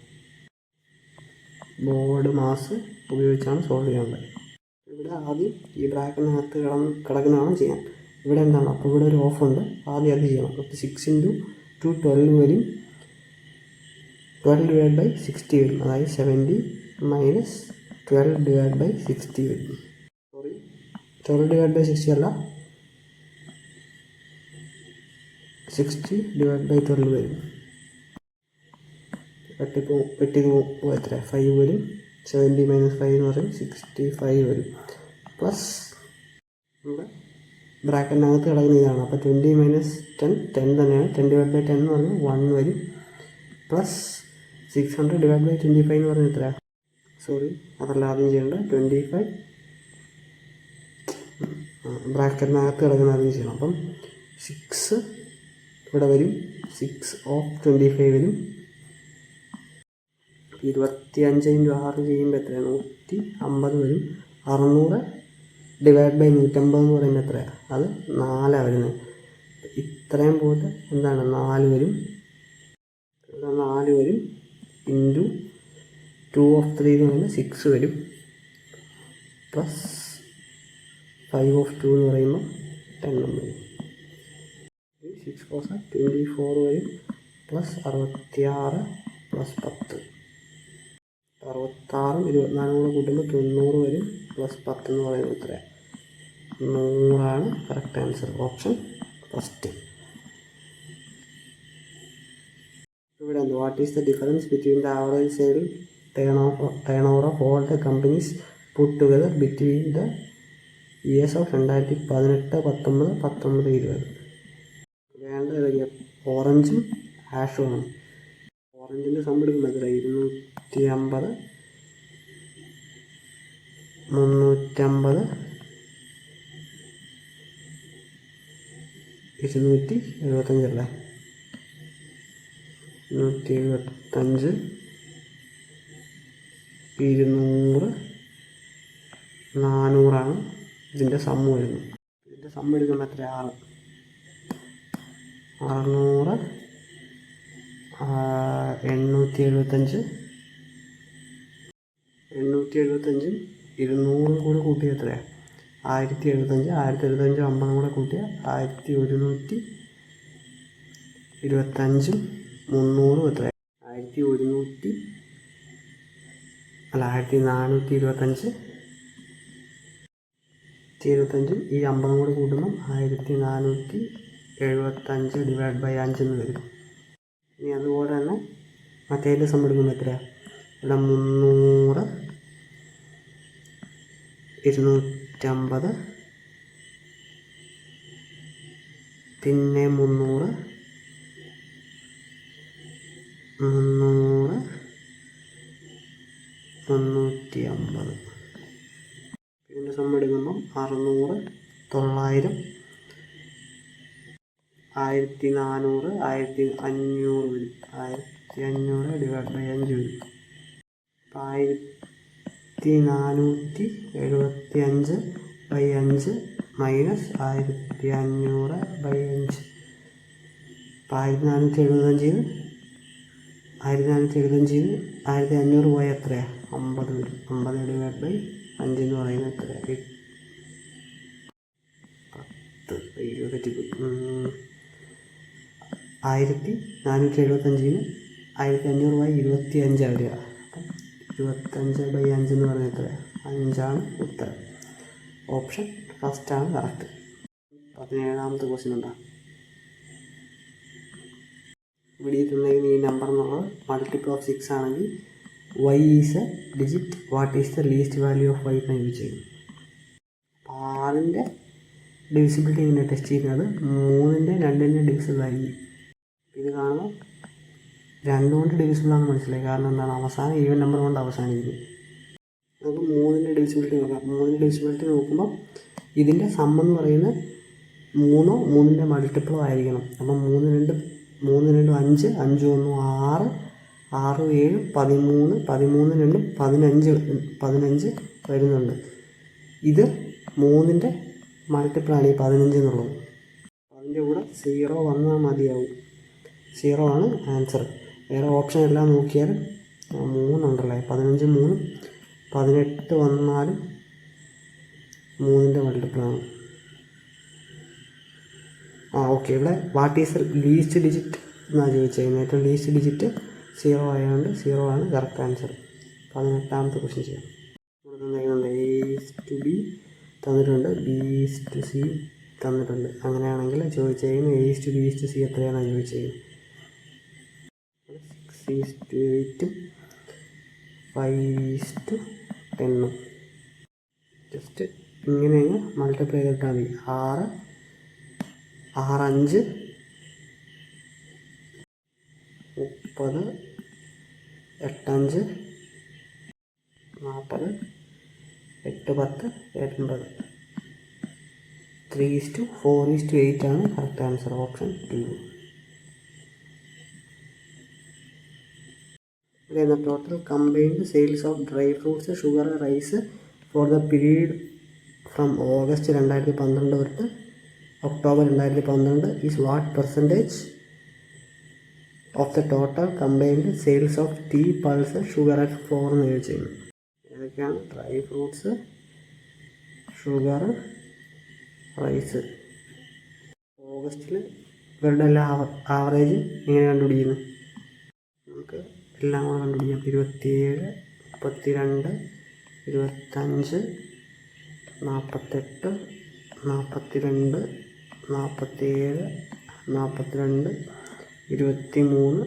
ബോർഡ് മാസ് ഉപയോഗിച്ചാണ് സോൾവ് ചെയ്യേണ്ടത്. ഇവിടെ ആദ്യം ഈ ബ്രാക്കറ്റിനകത്ത് കിടക്കുന്നതാണ് ചെയ്യാൻ. ഇവിടെ എന്താണ്, അപ്പോൾ ഇവിടെ ഒരു ഓഫ് ഉണ്ട്, ആദ്യം അത് ചെയ്യണം. അപ്പോൾ 6 × 2 12 വരും, 12/60 വരും, അതായത് 70 - 12/60 വരും. സോറി 12/60 അല്ല, 60/12 വരും. വെട്ടി പോകുമ്പോൾ എത്ര 5 വരും, 70 - 5 എന്ന് പറയും 65 വരും. പ്ലസ് നമ്മുടെ ബ്രാക്കറ്റിനകത്ത് കിടക്കുന്ന ഇതാണ്. അപ്പോൾ 20 - 10 10 തന്നെയാണ്. 10/10 എന്ന് പറഞ്ഞാൽ 1 വരും. പ്ലസ് 600/25 എന്ന് പറഞ്ഞാൽ എത്ര, സോറി അതല്ല ആദ്യം ചെയ്യേണ്ടത്, 25 ബ്രാക്കറ്റിനകത്ത് കിടക്കുന്ന ആദ്യം ചെയ്യണം. അപ്പം 6 ഇവിടെ വരും, 6/25 വരും. 25 × 6 ചെയ്യുമ്പോൾ എത്രയാണ് 150 വരും. 600/150 എന്ന് പറയുമ്പോൾ എത്രയാണ്, അത് 4 വരുന്നത്. ഇത്രയും പോയിട്ട് എന്താണ് 4 വരും, 4 വരും ഇൻറ്റു 2/3 എന്ന് പറയുമ്പോൾ 6 വരും. പ്ലസ് 5/2 എന്ന് പറയുമ്പോൾ 10 വരും. 24 വരും പ്ലസ് 66 പ്ലസ് 10 66 24 കൂടെ കൂട്ടുമ്പോൾ 90 വരും പ്ലസ് 10 എന്ന് പറയുന്നത് എത്രയാണ് 100 കറക്റ്റ് ആൻസർ ഓപ്ഷൻ ഫസ്റ്റ്. ഇവിടെ what is the difference between the average sale turn over of all the companies puttu together between the years of 2018, 19, 19, 20. വേണ്ട ഓറഞ്ചും ഹാഷുമാണ്. ഓറഞ്ചിൻ്റെ സം എടുക്കുമ്പോൾ എത്ര 250, 350, 275 അല്ലേ 275, 200, 400 ഇതിൻ്റെ സമ്മ് വരുന്നത്. ഇതിൻ്റെ സമ്മ് എടുക്കുമ്പോൾ എത്ര 600, 875, 875 200 കൂടെ കൂട്ടിയ എത്രയാണ് 1075, 1075 50 കൂടെ കൂട്ടിയ 1125, 300 എത്രയാണ് 1425, ഈ 50 കൂടെ കൂട്ടുമ്പം 1475 ഡിവൈഡ് ബൈ 5 എന്ന് വരും. ഇനി അതുപോലെ തന്നെ മറ്റേതിൻ്റെ സം എടുക്കുമ്പോൾ എത്രയാണ് ഇവിടെ 300, 250, പിന്നെ 300, 350. ഇതിൻ്റെ സം എടുക്കുമ്പം 600, 900, 1400, 1500 വരും. 1500 ഡിവൈഡ് ബൈ 5 വരും. 1475 ബൈ 5 മൈനസ് 1500 ബൈ 5. 1475 1500 പോയാൽ എത്രയാണ് 50 വരും. 50 ഡിവൈഡ് ബൈ 5 എന്ന് പറയുന്നത് എത്രയാണ് 10, 1475 1500 ബൈ 25 വരിക. അപ്പം 25 ബൈ 5 എന്ന് പറയുന്നത് എത്രയാണ് 5 ഉത്തരം. ഓപ്ഷൻ ഫസ്റ്റാണ് കറക്റ്റ്. 17ാമത്തെ ക്വസ്റ്റ്യൻ ഉണ്ടാകും. ഇവിടെ തന്നേക്കുന്ന ഈ നമ്പർ എന്നുള്ളത് മൾട്ടിപ്പിൾ ഓഫ് 6 ആണെങ്കിൽ y is A digit, what is the least value of y എന്ന് യൂസ് ചെയ്യും. 6ൻ്റെ ഡിവിസിബിലിറ്റി ഇങ്ങനെ ടെസ്റ്റ് ചെയ്യുന്നത് 3ൻ്റെ 2ൻ്റെ ഡിവിസിബിൾ ആയിരിക്കും. ഇത് കാണുമ്പോൾ 2 കൊണ്ട് ഡിവിസിബിളാണെന്ന് മനസ്സിലായി. കാരണം എന്താണ് അവസാനം ഈവൻ നമ്പർ കൊണ്ട് അവസാനിക്കും. നമുക്ക് 3ൻ്റെ ഡിവിസിബിലിറ്റി നോക്കാം. 3ൻ്റെ ഡിവിസിബിലിറ്റി നോക്കുമ്പോൾ ഇതിൻ്റെ സം എന്ന് പറയുന്നത് 3 3ൻ്റെ മൾട്ടിപ്പിളോ ആയിരിക്കണം. അപ്പം 3 2 5, 5 1 6, 6 7 13, 13 2 15 വരുന്നുണ്ട്. ഇത് 3ൻ്റെ മൾട്ടിപ്പിളാണ് ഈ 15 എന്നുള്ളത്. അതിൻ്റെ കൂടെ 0 വന്നാൽ മതിയാവും. 0 ആണ് ആൻസർ. വേറെ ഓപ്ഷൻ എല്ലാം നോക്കിയാൽ 3 ഉണ്ടല്ലേ 15 3 18 വന്നാലും 3ൻ്റെ മൾട്ടിപ്പിളാണ്. ഓക്കെ. ഇവിടെ വാട്ട് ഈസ് ലീസ്റ്റ് ഡിജിറ്റ് എന്നാണ് ചോദിച്ചേക്കുന്നത്. ഏറ്റവും ലീസ്റ്റ് ഡിജിറ്റ് 0 ആയതുകൊണ്ട് 0 ആണ് കറക്റ്റ് ആൻസർ. 18ാമത്തെ ക്വസ്റ്റ്യൻ ചെയ്യാം. ഇവിടെ തന്നിരിക്കുന്നുണ്ട് A/B തന്നിട്ടുണ്ട്, B/C തന്നിട്ടുണ്ട്. അങ്ങനെയാണെങ്കിൽ ചോദിച്ചേക്കുന്നത് A/B/C എത്രയാണെന്ന് ചോദിച്ചേക്കുന്നത്. 6:8 5:10. ജസ്റ്റ് ഇങ്ങനെ മൾട്ടിപ്ലൈ ചെയ്തിട്ടാൽ മതി. 6 5 30 8 5 40 8 10 80. 3:4:8 ആണ് കറക്റ്റ് ആൻസർ. ഓപ്ഷൻ 2. ഇവിടെ total combined sales of dry fruits, sugar, rice for the period from August 2012 തൊട്ട് October 2012 is what percentage of the total combined sales of tea, pulse, sugar and flour എന്ന് ചോദിച്ചിരുന്നു. ഏതൊക്കെയാണ് dry fruits, sugar, rice. ഓഗസ്റ്റിൽ ഇവരുടെ എല്ലാം average ഇങ്ങനെ കണ്ടുപിടിക്കുന്നത്. നമുക്ക് എല്ലാം കൂടെ കണ്ടുപിടിക്കാം. 27, 32, 25, 48, 42, 47, 42, 23,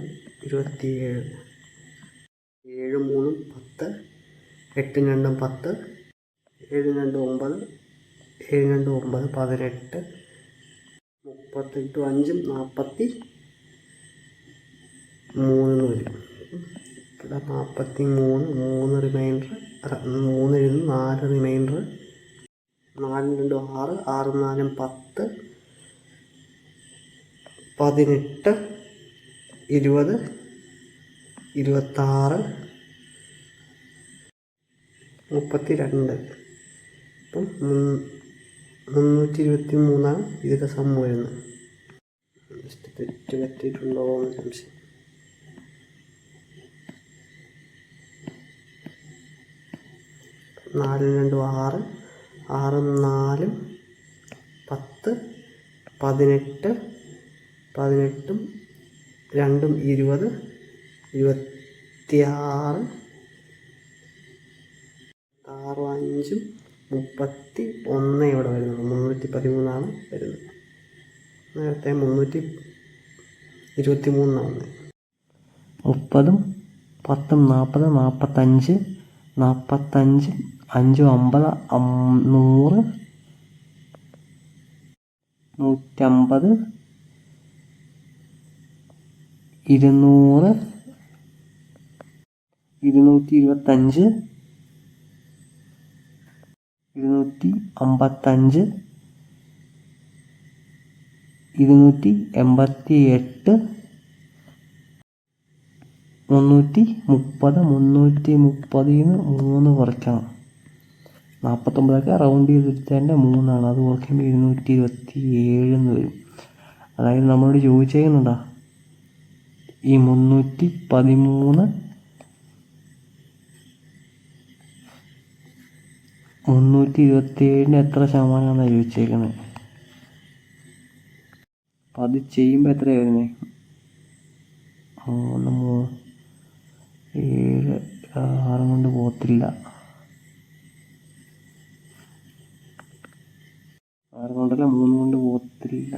27. 7 3 10, 8 2 10, 7 2 9, 7 2 9 18, 38 5 43 വരും. ഇവിടെ 43, 3 റിമൈൻഡർ, 3 എഴുതും, 4 റിമൈൻഡർ, 4 2 6, 6 4 10, 18, 20, 26, 32. അപ്പം 323 ഇതിൻ്റെ സം വരുന്നത്. തെറ്റ് പറ്റിയിട്ടുണ്ടോ എന്ന് സംശയം. 4 2 6, 6 4 10, 18, 18 2 20, 26, 6 5 31 ഇവിടെ വരുന്നത്. 313 വരുന്നത്. നേരത്തെ 323 വന്നത്. 30, 10, 40, 45, 45, 5 50, 100, 150, 200, 225, 255, 288, 330, 330 3 കുറയ്ക്കണം. 49 റൗണ്ട് ചെയ്തെടുത്തതിൻ്റെ 3 അത് കുറയ്ക്കുമ്പോൾ 227 വരും. അതായത് നമ്മളോട് ചോദിച്ചേക്കുന്നുണ്ടോ ഈ 313 327 എത്ര ശതമാനമാണെന്നാണ് ചോദിച്ചേക്കുന്നത്. അപ്പം അത് ചെയ്യുമ്പോൾ എത്രയാണ് വരുന്നത്? 7 6 കൊണ്ട് പോകത്തില്ല. 6 കൊണ്ടല്ല, 3 കൊണ്ട് പോകത്തില്ല.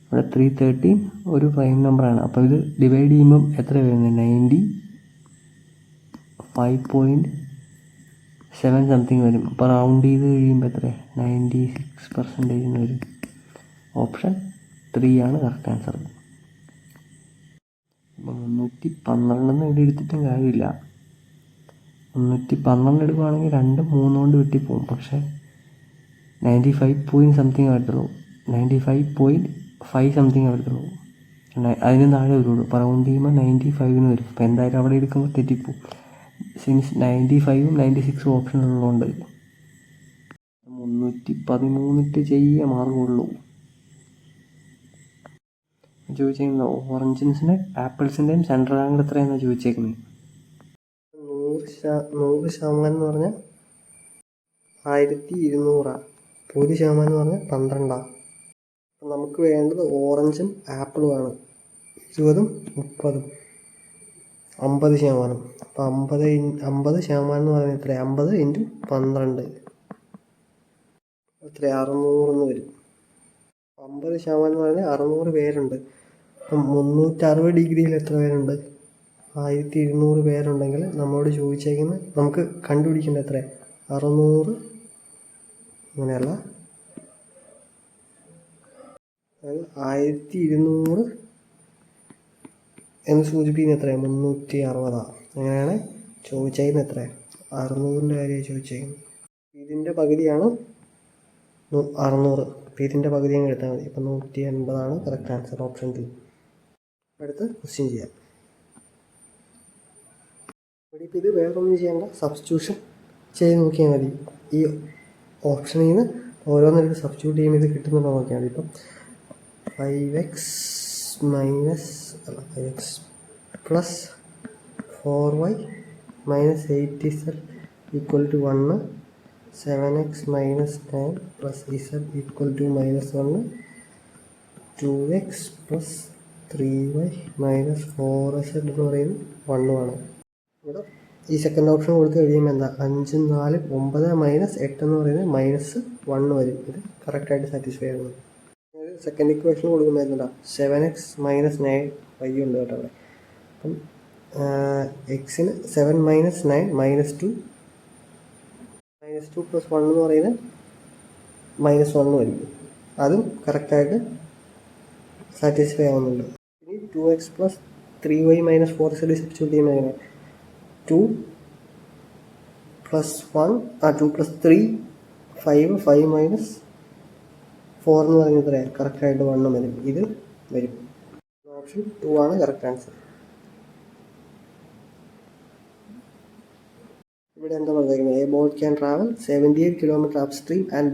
ഇവിടെ 313 ഒരു പ്രൈം നമ്പറാണ്. അപ്പോൾ ഇത് ഡിവൈഡ് ചെയ്യുമ്പം എത്ര വരുന്നത്? 95.7 സംതിങ് വരും. അപ്പോൾ റൗണ്ട് ചെയ്ത് കഴിയുമ്പോൾ എത്ര? 96% വരും. ഓപ്ഷൻ 3 ആണ് കറക്റ്റ് ആൻസർ. അപ്പം 312 ഇവിടെ എടുത്തിട്ടും കാര്യമില്ല. 312 എടുക്കുകയാണെങ്കിൽ 2 3 കൊണ്ട് വെട്ടിപ്പോവും. പക്ഷേ 95 സംതിങ് ആയിട്ടുള്ളൂ. 95.5 സംതിങ് ആയിട്ടുള്ളൂ. അതിന് താഴെ വരുള്ളൂ. അപ്പോൾ റൗണ്ട് ചെയ്യുമ്പോൾ 95 വരും. അപ്പോൾ എന്തായാലും അവിടെ എടുക്കുമ്പോൾ തെറ്റിപ്പോവും. സിൻസ് 95ഉം 96ഉം ഓപ്ഷൻ ഉള്ളതുകൊണ്ട് 313 ചെയ്യാൻ മാർഗമുള്ളൂ. ചോദിച്ചേക്കുന്നത് ഓറഞ്ചിൻസിൻ്റെ ആപ്പിൾസിൻ്റെയും സെൻട്രൽ ആംഗിൾ എത്രയാണെന്നാണ് ചോദിച്ചേക്കുന്നത്. 100% എന്ന് പറഞ്ഞാൽ 1200. 1% എന്ന് പറഞ്ഞാൽ 12. അപ്പം നമുക്ക് വേണ്ടത് ഓറഞ്ചും ആപ്പിളുമാണ്. 20ഉം 30ഉം 50%. അപ്പം 50% എന്ന് പറയുന്നത് എത്ര? 50 × 12 എത്ര? 600 എന്ന് വരും. 50% എന്ന് പറഞ്ഞാൽ 600 പേരുണ്ട്. അപ്പം 360 ഡിഗ്രിയിൽ എത്ര പേരുണ്ട്? 1200 പേരുണ്ടെങ്കിൽ നമ്മളോട് ചോദിച്ചേക്കുന്നത് നമുക്ക് കണ്ടുപിടിക്കേണ്ട എത്ര? 600 അങ്ങനെയല്ല, 1200 എന്ന് സൂചിപ്പിക്കുന്ന എത്രയാണ്? 360. അങ്ങനെയാണ് ചോദിച്ചേക്കുന്നത്. എത്ര? 600ൻ്റെ കാര്യമാണ് ചോദിച്ചേക്കുന്നത്. ഇതിൻ്റെ പകുതിയാണ് 600. അപ്പോൾ ഇതിൻ്റെ പകുതി അങ്ങ് എടുത്താൽ മതി. അപ്പം 180 കറക്റ്റ് ആൻസർ. ഓപ്ഷൻ 2. അടുത്ത് ക്വസ്റ്റ്യൻ ചെയ്യാം. ഇപ്പോൾ ഇത് വേറൊന്നും ചെയ്യേണ്ട, സബ്സ്റ്റിറ്റ്യൂഷൻ ചെയ്ത് നോക്കിയാൽ മതി. ഈ ഓപ്ഷനിൽ നിന്ന് ഓരോന്നെടുത്ത് സബ്സ്റ്റിറ്റ്യൂട്ട് ചെയ്യുമ്പോൾ ഇത് കിട്ടുന്നുണ്ടോ നോക്കിയാൽ മതി. ഇപ്പം 5x plus 4y - 8z = 1 7x minus 9 plus z equal to minus 1, 2x plus 3y minus 4z എന്ന് പറയുന്നത് 1 ആണ്. ഇവിടെ ഈ സെക്കൻഡ് ഓപ്ഷൻ കൊടുത്ത് കഴിയുമ്പോൾ എന്താ 5 4 9 മൈനസ് 8 എന്ന് പറയുന്നത് -1 വരും. ഇത് കറക്റ്റായിട്ട് സാറ്റിസ്ഫൈ ആകുന്നത്. സെക്കൻഡ് ഇക്വേഷൻ കൊടുക്കുമ്പോൾ എന്താ 7x minus 9 y ഉണ്ട് കേട്ടോ അവിടെ. അപ്പം എക്സിന് 7 minus 9 -2 plus 1 എന്ന് പറയുന്നത് -1 വരും. അതും കറക്റ്റായിട്ട് സാറ്റിസ്ഫൈ ആവുന്നുണ്ട്. ഇനി 2x plus 3y minus 4z substitute ചെയ്യുമ്പോൾ എങ്ങനെ 2 plus 2 plus 3 5 minus 4 എന്ന് പറയുന്നത് എത്രയാണ് കറക്റ്റായിട്ട് 1 വരും. ഇത് വരും. ഓപ്ഷൻ 2 ആണ് കറക്റ്റ് ആൻസർ. ഇവിടെ എന്താ പറഞ്ഞിരിക്കുന്നത്? A boat can travel 78 kilometre upstream and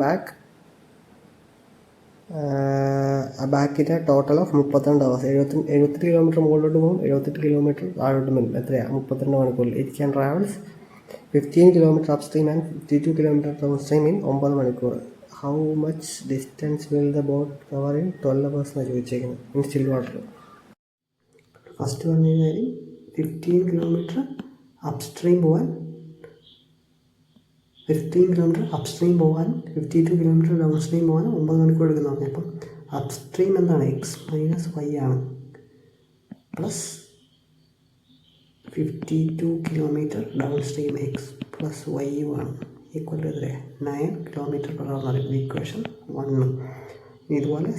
ബാക്കിൻ്റെ ടോട്ടൽ ഓഫ് 32 hours. 78 കിലോമീറ്റർ മുകളിലോട്ട് പോകും, 78 കിലോമീറ്റർ താഴോട്ട് വരും. എത്രയാണ് 32 മണിക്കൂറിൽ. It can travels 15 kilometre upstream and 52 kilometre downstream in 9 മണിക്കൂർ. How much distance will the boat cover in 12 hours എന്നാണ് ചോദിച്ചേക്കുന്നത് ഇൻ സ്റ്റിൽ വാട്ടർ. ഫസ്റ്റ് പറഞ്ഞു കഴിഞ്ഞാൽ 15 കിലോമീറ്റർ അപ്സ്ട്രീം പോകാൻ 52 കിലോമീറ്റർ ഡൗൺ സ്ട്രീം പോകാൻ 9 മണിക്കൂർ എടുക്കുന്ന പറഞ്ഞു. അപ്പം അപ്സ്ട്രീം എന്താണ് എക്സ് മൈനസ് വൈ ആണ്, plus 52 kilometre downstream X plus Y ആണ് ഈക്വൽ ടു എത്ര 9 കിലോമീറ്റർ പെർ അവർ എന്ന് പറയുന്നത് ഇക്വേഷൻ 1. ഇതുപോലെ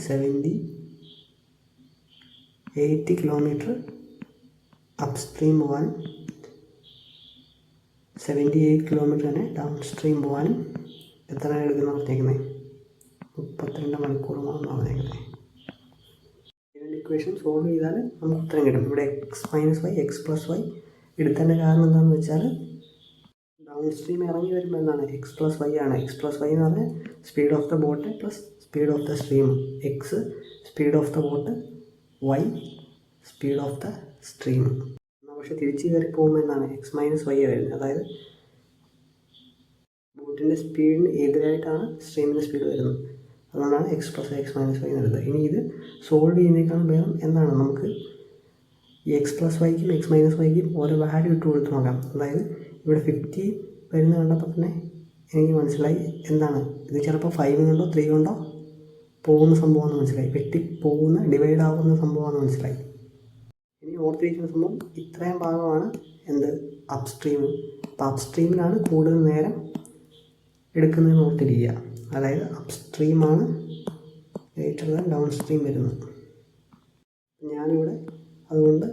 80 കിലോമീറ്റർ അപ്സ്ട്രീം പോകാൻ 78 കിലോമീറ്റർ തന്നെ ഡൗൺ സ്ട്രീം പോകാനും എത്ര എടുക്കുന്ന പറഞ്ഞേക്കുന്നത് 32 മണിക്കൂറുമാണെന്ന് പറഞ്ഞേക്കുന്നത്. ഇതിൻ്റെ ഇക്വേഷൻ സോൾവ് ചെയ്താൽ നമുക്ക് ഉത്തരം കിട്ടും. ഇവിടെ X minus Y X plus Y എടുത്തതിൻ്റെ കാരണം എന്താണെന്ന് വെച്ചാൽ ഡൗൺ സ്ട്രീം ഇറങ്ങി വരുമ്പോൾ എന്താണ് എക്സ് പ്ലസ് വൈ ആണ്. എക്സ് പ്ലസ് വൈ എന്ന് പറഞ്ഞാൽ speed of the boat plus speed of the stream. X speed of the boat, Y speed of the stream. പക്ഷെ തിരിച്ച് കയറി പോകുമ്പോൾ എന്താണ് എക്സ് മൈനസ് വൈ വരുന്നത്. അതായത് ബോട്ടിൻ്റെ സ്പീഡിന് എതിരായിട്ടാണ് സ്ട്രീമിൻ്റെ സ്പീഡ് വരുന്നത്. അതുകൊണ്ടാണ് X plus X minus Y എന്നുള്ളത്. ഇനി ഇത് സോൾവ് ചെയ്യുന്നതിനേക്കാളും ഭേദം എന്താണ് നമുക്ക് ഈ എക്സ് പ്ലസ് വൈക്കും എക്സ് മൈനസ് വൈക്കും ഓരോ വാല്യൂ ഇട്ട് കൊടുത്ത് നോക്കാം. അതായത് ഇവിടെ 50 വരുന്ന കണ്ടപ്പോൾ തന്നെ എനിക്ക് മനസ്സിലായി എന്താണ് ഇത് ചിലപ്പോൾ 5 കൊണ്ടോ 3 കൊണ്ടോ പോകുന്ന സംഭവമാണെന്ന് മനസ്സിലായി. പോകുന്ന ഡിവൈഡ് ആവുന്ന സംഭവമാണെന്ന് മനസ്സിലായി. ഇനി ഓർത്തിരിക്കുന്ന സംഭവം ഇത്രയും ഭാഗമാണ് എന്ത് അപ്സ്ട്രീം. അപ്പോൾ അപ്സ്ട്രീമിലാണ് കൂടുതൽ നേരം എടുക്കുന്നതെന്ന് ഓർത്തിരിക്കുക. അതായത് അപ്സ്ട്രീമാണ് ലേറ്റർ ദാൻ ഡൗൺ സ്ട്രീം വരുന്നത്. ഞാനിവിടെ അതുകൊണ്ട്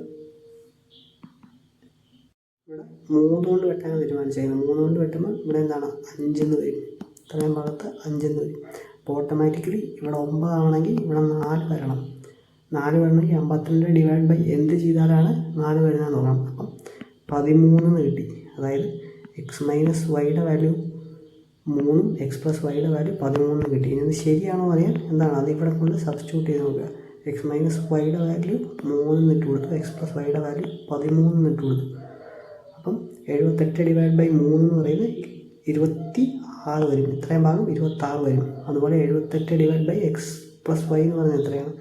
ഇവിടെ 3 കൊണ്ട് വെട്ടാനാണ് തീരുമാനിച്ചേക്കുന്നത്. 3 കൊണ്ട് വെട്ടുമ്പോൾ ഇവിടെ എന്താണ് 5 എന്ന് വരും. ഇത്രയും ഭാഗത്ത് 5 എന്ന് വരും. അപ്പോൾ ഓട്ടോമാറ്റിക്കലി ഇവിടെ 9 ആണെങ്കിൽ ഇവിടെ 4 വരണം. 4 വരണമെങ്കിൽ 52 ഡിവൈഡ് ബൈ എന്ത് ചെയ്താലാണ് 4 വരുന്നത് നോക്കണം. അപ്പം 13 എന്ന് കിട്ടി. അതായത് എക്സ് മൈനസ് വൈയുടെ വാല്യൂ 3 എക്സ് പ്ലസ് വൈയുടെ വാല്യൂ 13 കിട്ടി. ഇനി ഇത് ശരിയാണോ അറിയാൻ എന്താണ് അതിവിടെ കൊണ്ട് സബ്സ്റ്റിറ്റ്യൂട്ട് ചെയ്ത് നോക്കുക. എക്സ് മൈനസ് വൈയുടെ വാല്യൂ 3 ഇട്ട് കൊടുത്തു, എക്സ് പ്ലസ് വൈയുടെ വാല്യൂ 13 ഇട്ട് കൊടുത്തു. അപ്പം 78 ഡിവൈഡ് ബൈ 3 എന്ന് പറയുന്നത് 26 വരും. ഇത്രയും ഭാഗം 26 വരും. അതുപോലെ 78 divide by X plus Y എന്ന് പറയുന്നത് എത്രയാണ്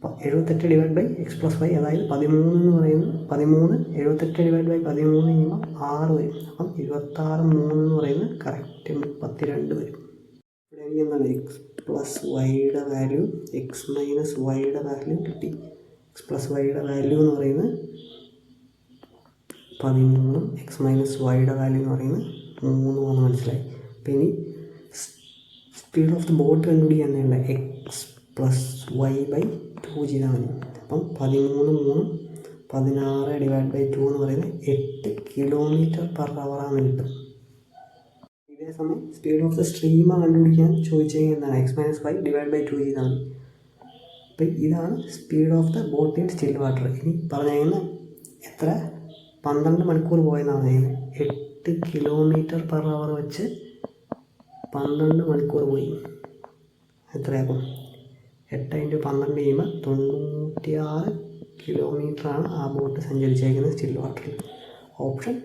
78 divide by X plus Y, അതായത് 13 എന്ന് പറയുന്നത് 13 78 ഡിവൈഡ് ബൈ 13 കഴിയുമ്പോൾ 6 വരും. അപ്പം 26 3 എന്ന് പറയുന്നത് കറക്റ്റ് 32 വരും. ഇവിടെ എനിക്ക് എന്താണ് എക്സ് പ്ലസ് വൈയുടെ വാല്യൂ എക്സ് മൈനസ് വൈയുടെ വാല്യൂ കിട്ടി. എക്സ് പ്ലസ് വൈയുടെ വാല്യൂ എന്ന് പറയുന്നത് 13, എക്സ് മൈനസ് വൈയുടെ വാല്യൂ എന്ന് പറയുന്നത് 3 മനസ്സിലായി. അപ്പം ഇനി സ്പീഡ് ഓഫ് ദ ബോട്ട് കണ്ടുപിടിക്കാൻ വേണ്ട എക്സ് പ്ലസ് വൈ ബൈ 2 ചെയ്താൽ മതി. അപ്പം 13 16 ഡിവൈഡ് ബൈ 2 എന്ന് പറയുന്നത് 8 കിലോമീറ്റർ പെർ അവർ ആണ് കിട്ടും. ഇതേ സമയം സ്പീഡ് ഓഫ് ദ സ്ട്രീം കണ്ടുപിടിക്കാൻ ചോദിച്ചു കഴിഞ്ഞാൽ എന്താണ് X minus Y divide by 2 ചെയ്താൽ മതി. അപ്പം ഇതാണ് speed of the boat in still water. ഇനി പറഞ്ഞിരിക്കുന്ന എത്ര 12 മണിക്കൂർ പോയെന്നാണ് പറഞ്ഞിരിക്കുന്നത്. 8 കിലോമീറ്റർ പെർ അവർ വെച്ച് 12 മണിക്കൂർ പോയി. എത്രയാകും 8 × 12 ചെയ്യുമ്പോൾ 96 കിലോമീറ്ററാണ് ആ ബോട്ട് സഞ്ചരിച്ചേക്കുന്നത് സ്റ്റിൽ വാട്ടറിൽ. ഓപ്ഷൻ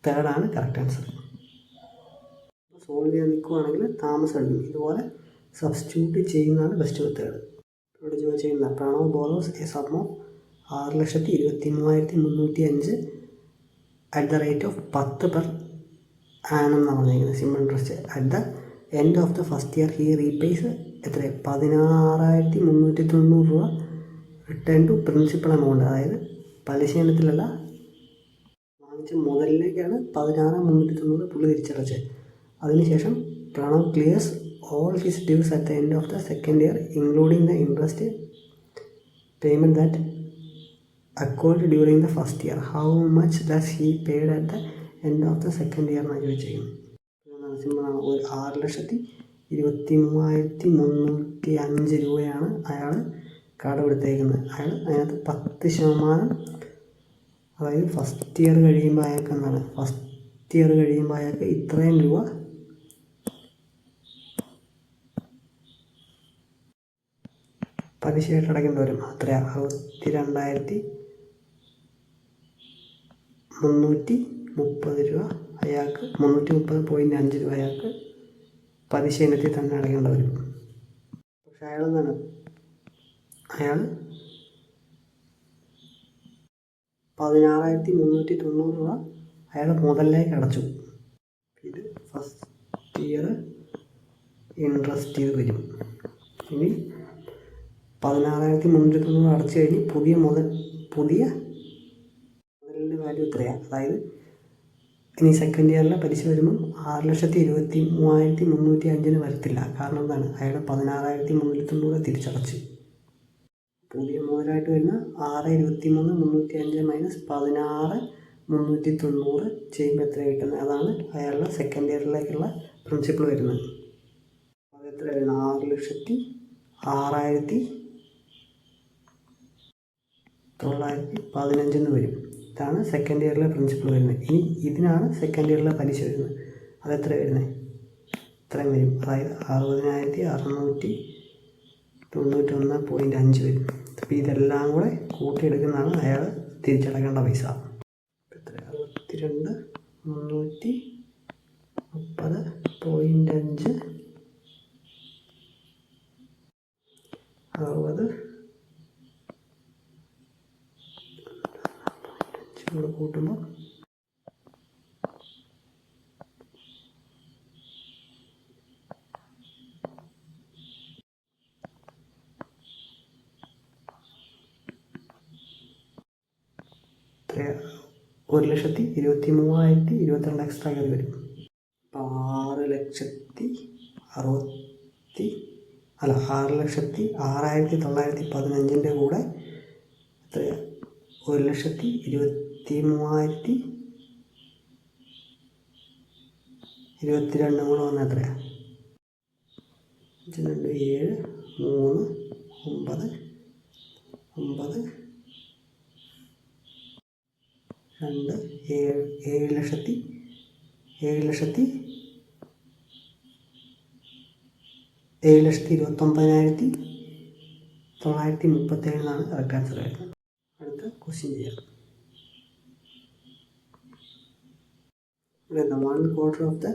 3 ആണ് കറക്റ്റ് ആൻസർ. സോൾവ് ചെയ്യാൻ നിൽക്കുവാണെങ്കിൽ താമസം എടുക്കും. ഇതുപോലെ സബ്സ്റ്റിറ്റ്യൂട്ട് ചെയ്യുന്നതാണ് ബെസ്റ്റ് മെത്തേഡ്. ഇവിടെ ചോദിച്ചിരിക്കുന്ന Pranav borrows a sum of 6,23,305 at the rate of 10 per annum എന്നാണ് പറഞ്ഞിരിക്കുന്നത്. Simple interest. At the end of the first year he repays എത്ര 16,390 രൂപ റിട്ടേൺ ടു പ്രിൻസിപ്പൽ എമൗണ്ട്. അതായത് പലിശ ഇനത്തിലല്ല, വാങ്ങിച്ച മുതലിലേക്കാണ് 16,390 പുള്ളി തിരിച്ചടച്ചത്. അതിനുശേഷം Pranav clears all his dues at the end of the second year, including the interest payment that occurred during the first year. How much does he paid at the end of the second year എന്നാണ് ചോദിച്ചിരിക്കുന്നത്. സിമ്പിളാണ്. 6,23,305 രൂപയാണ് അയാൾ കടമെടുത്തേക്കുന്നത്. അയാൾ അതിനകത്ത് 10%, അതായത് first year കഴിയുമ്പോൾ അയാൾക്ക് ഇത്രയും രൂപ പലിശയായിട്ട് അടയ്ക്കേണ്ടി വരും. അത്ര 62,330 രൂപ അയാൾക്ക് 330.5 രൂപ അയാൾക്ക് പലിശ ഇനത്തിൽ തന്നെ അടയ്ക്കേണ്ടി വരും. പക്ഷെ അയാൾ 16,390 രൂപ അയാൾ മുതലിലേക്ക് അടച്ചു. ഇത് ഫസ്റ്റ് ഇയർ ഇൻട്രസ്റ്റ് ചെയ്ത് വരും. ഇനി 16,390 അടച്ചു കഴിഞ്ഞ് പുതിയ മുതലിൻ്റെ വാല്യൂ എത്രയാണ്? അതായത് ഇനി സെക്കൻഡ് ഇയറിലെ പലിശ വരുമ്പം 6,23,305 വരത്തില്ല. കാരണം എന്താണ്? അയാൾ 16,390 തിരിച്ചടച്ച്. പുതിയ മുതലായിട്ട് വരുന്ന 6,23,305 മൈനസ് 16,390 ചെയ്യുമ്പോൾ എത്ര കിട്ടുന്നത്? അതാണ് അയാളുടെ സെക്കൻഡ് ഇയറിലേക്കുള്ള പ്രിൻസിപ്പിൾ വരുന്നത്. അത് എത്ര വരുന്നത്? 6,06,915 വരും. ഇതാണ് സെക്കൻഡ് ഇയറിലെ പ്രിൻസിപ്പിൾ വരുന്നത്. ഇനി ഇതിനാണ് സെക്കൻഡ് ഇയറിലെ പലിശ വരുന്നത്. അതെത്ര വരുന്നത്? ഇത്രയും വരും. അതായത് 60,691.5 വരും. അപ്പോൾ ഇതെല്ലാം കൂടെ കൂട്ടിയെടുക്കുന്നതാണ് അയാൾ തിരിച്ചടക്കേണ്ട പൈസ. എത്ര? 62,330.5 60 കൂട്ടുമ്പോൾ 1,23,022 എക്സ്ട്രാ കയറി വരും. അപ്പോൾ 6,06,915 കൂടെ എത്രയാണ്? 1,23,022 കൂടെ വന്നാൽ എത്രയാണ്? 5, 2, 7, 3, 9, 9, 2, 7,29,937 എന്നാണ് കറക്റ്റ് ആൻസർ വരുന്നത്. അടുത്ത ക്വസ്റ്റ്യൻ ചെയ്യാം. ഇവിടെ 1/4 of the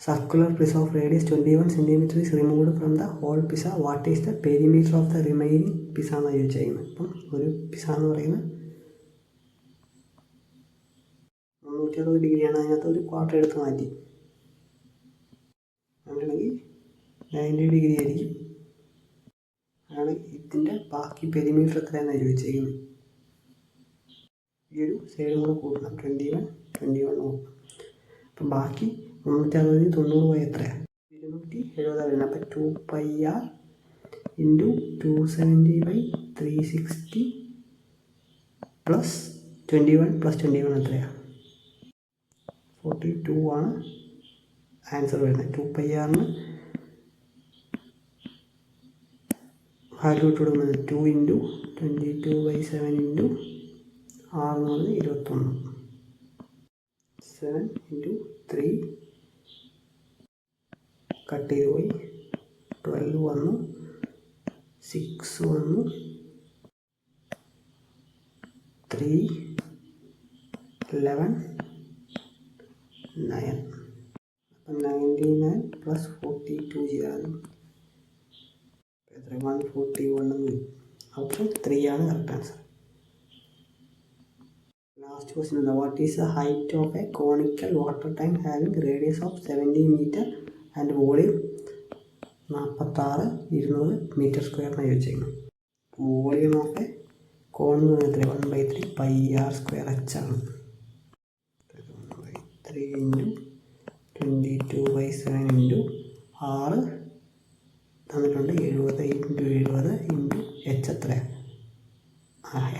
circular piece of radius 21 cm is removed from the whole pizza. What is the perimeter of the remaining pizza എന്നാണ് ചോദിച്ചിരിക്കുന്നത്. അപ്പം ഒരു പിസ എന്ന് പറയുന്നത് 360 ഡിഗ്രിയാണ്. അതിനകത്ത് ഒരു ക്വാർട്ടർ എടുത്ത് മാറ്റി അങ്ങനെയാണെങ്കിൽ 90 ഡിഗ്രി ആയിരിക്കും. അതാണ് ഇതിൻ്റെ ബാക്കി പെരിമീറ്റർ എത്രയാണെന്നാണ് ചോദിച്ചിരിക്കുന്നത്. ഈ ഒരു സൈഡും കൂടെ കൂട്ടണം. 21 കൂട്ടണം. അപ്പം ബാക്കി 360 പോയി എത്രയാണ്? 270 വരുന്നത്. അപ്പം 2πr ഇൻറ്റു 270/360 പ്ലസ് 21 പ്ലസ് 21 എത്രയാണ്? 42 ആണ് ആൻസർ വരുന്നത്. 2πrന് വാല്യൂ ഇട്ട് കൊടുക്കുന്നത് 2 ഇൻറ്റു 22/7 ഇൻറ്റു R എന്ന് പറഞ്ഞാൽ 21. 7 ഇൻറ്റു 3 കട്ട് ചെയ്ത് പോയി. 12 വന്നു, 6 വന്നു, 3, 11, 9. അപ്പം 2 ചെയ്താലും എത്ര 141 ഓപ്ഷൻ 3 ആണ് കറക്റ്റ് ആൻസർ. ലാസ്റ്റ് ക്വസ്റ്റ്യൻ എന്താ? What is the height of a conical water tank having radius of 70 metre and volume 46,200 metre square എന്നാണ് ചോദിച്ചേക്കുന്നത്. വോളിയം ഓഫ് എ കോൺ എന്ന് പറയുന്നത് 1/3 പൈ ആർ സ്ക്വയർ എച്ച് ആണ്. 1/3 ഇൻറ്റു 22/7 ഇൻറ്റു 6 തന്നിട്ടുണ്ട് 70 into 70 into H എത്രയാണ്?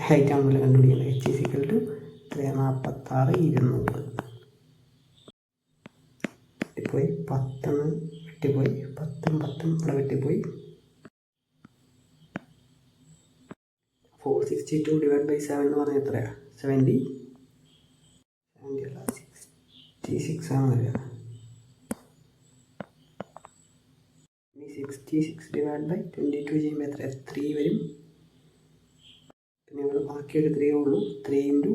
Height ആണല്ലോ കണ്ടുപിടിക്കുന്നത്. H equal to 46,200. വെട്ടിപ്പോയി 10 വെട്ടിപ്പോയി 10 ഇവിടെ വെട്ടിപ്പോയി. 462 ഡിവൈഡ് ബൈ 7 എന്ന് പറഞ്ഞാൽ എത്രയാണ്? 70 അല്ല 66 ആണ് വരിക. 66 ഡിവൈഡ് ബൈ 22 ചെയ്യുമ്പോൾ എത്രയാണ്? 3 വരും. പിന്നെ ഇവിടെ ബാക്കിയൊരു 3 ഉള്ളൂ. 3 ഇൻറ്റു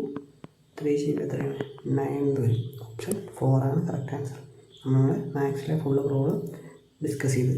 3 ചെയ്യുമ്പോൾ എത്രയാണ്? 9 വരും. ഓപ്ഷൻ 4 ആണ് കറക്റ്റ് ആൻസർ. നമ്മൾ മാത്സിലെ ഫുള്ള് പ്രോബ്ലം ഡിസ്കസ് ചെയ്ത്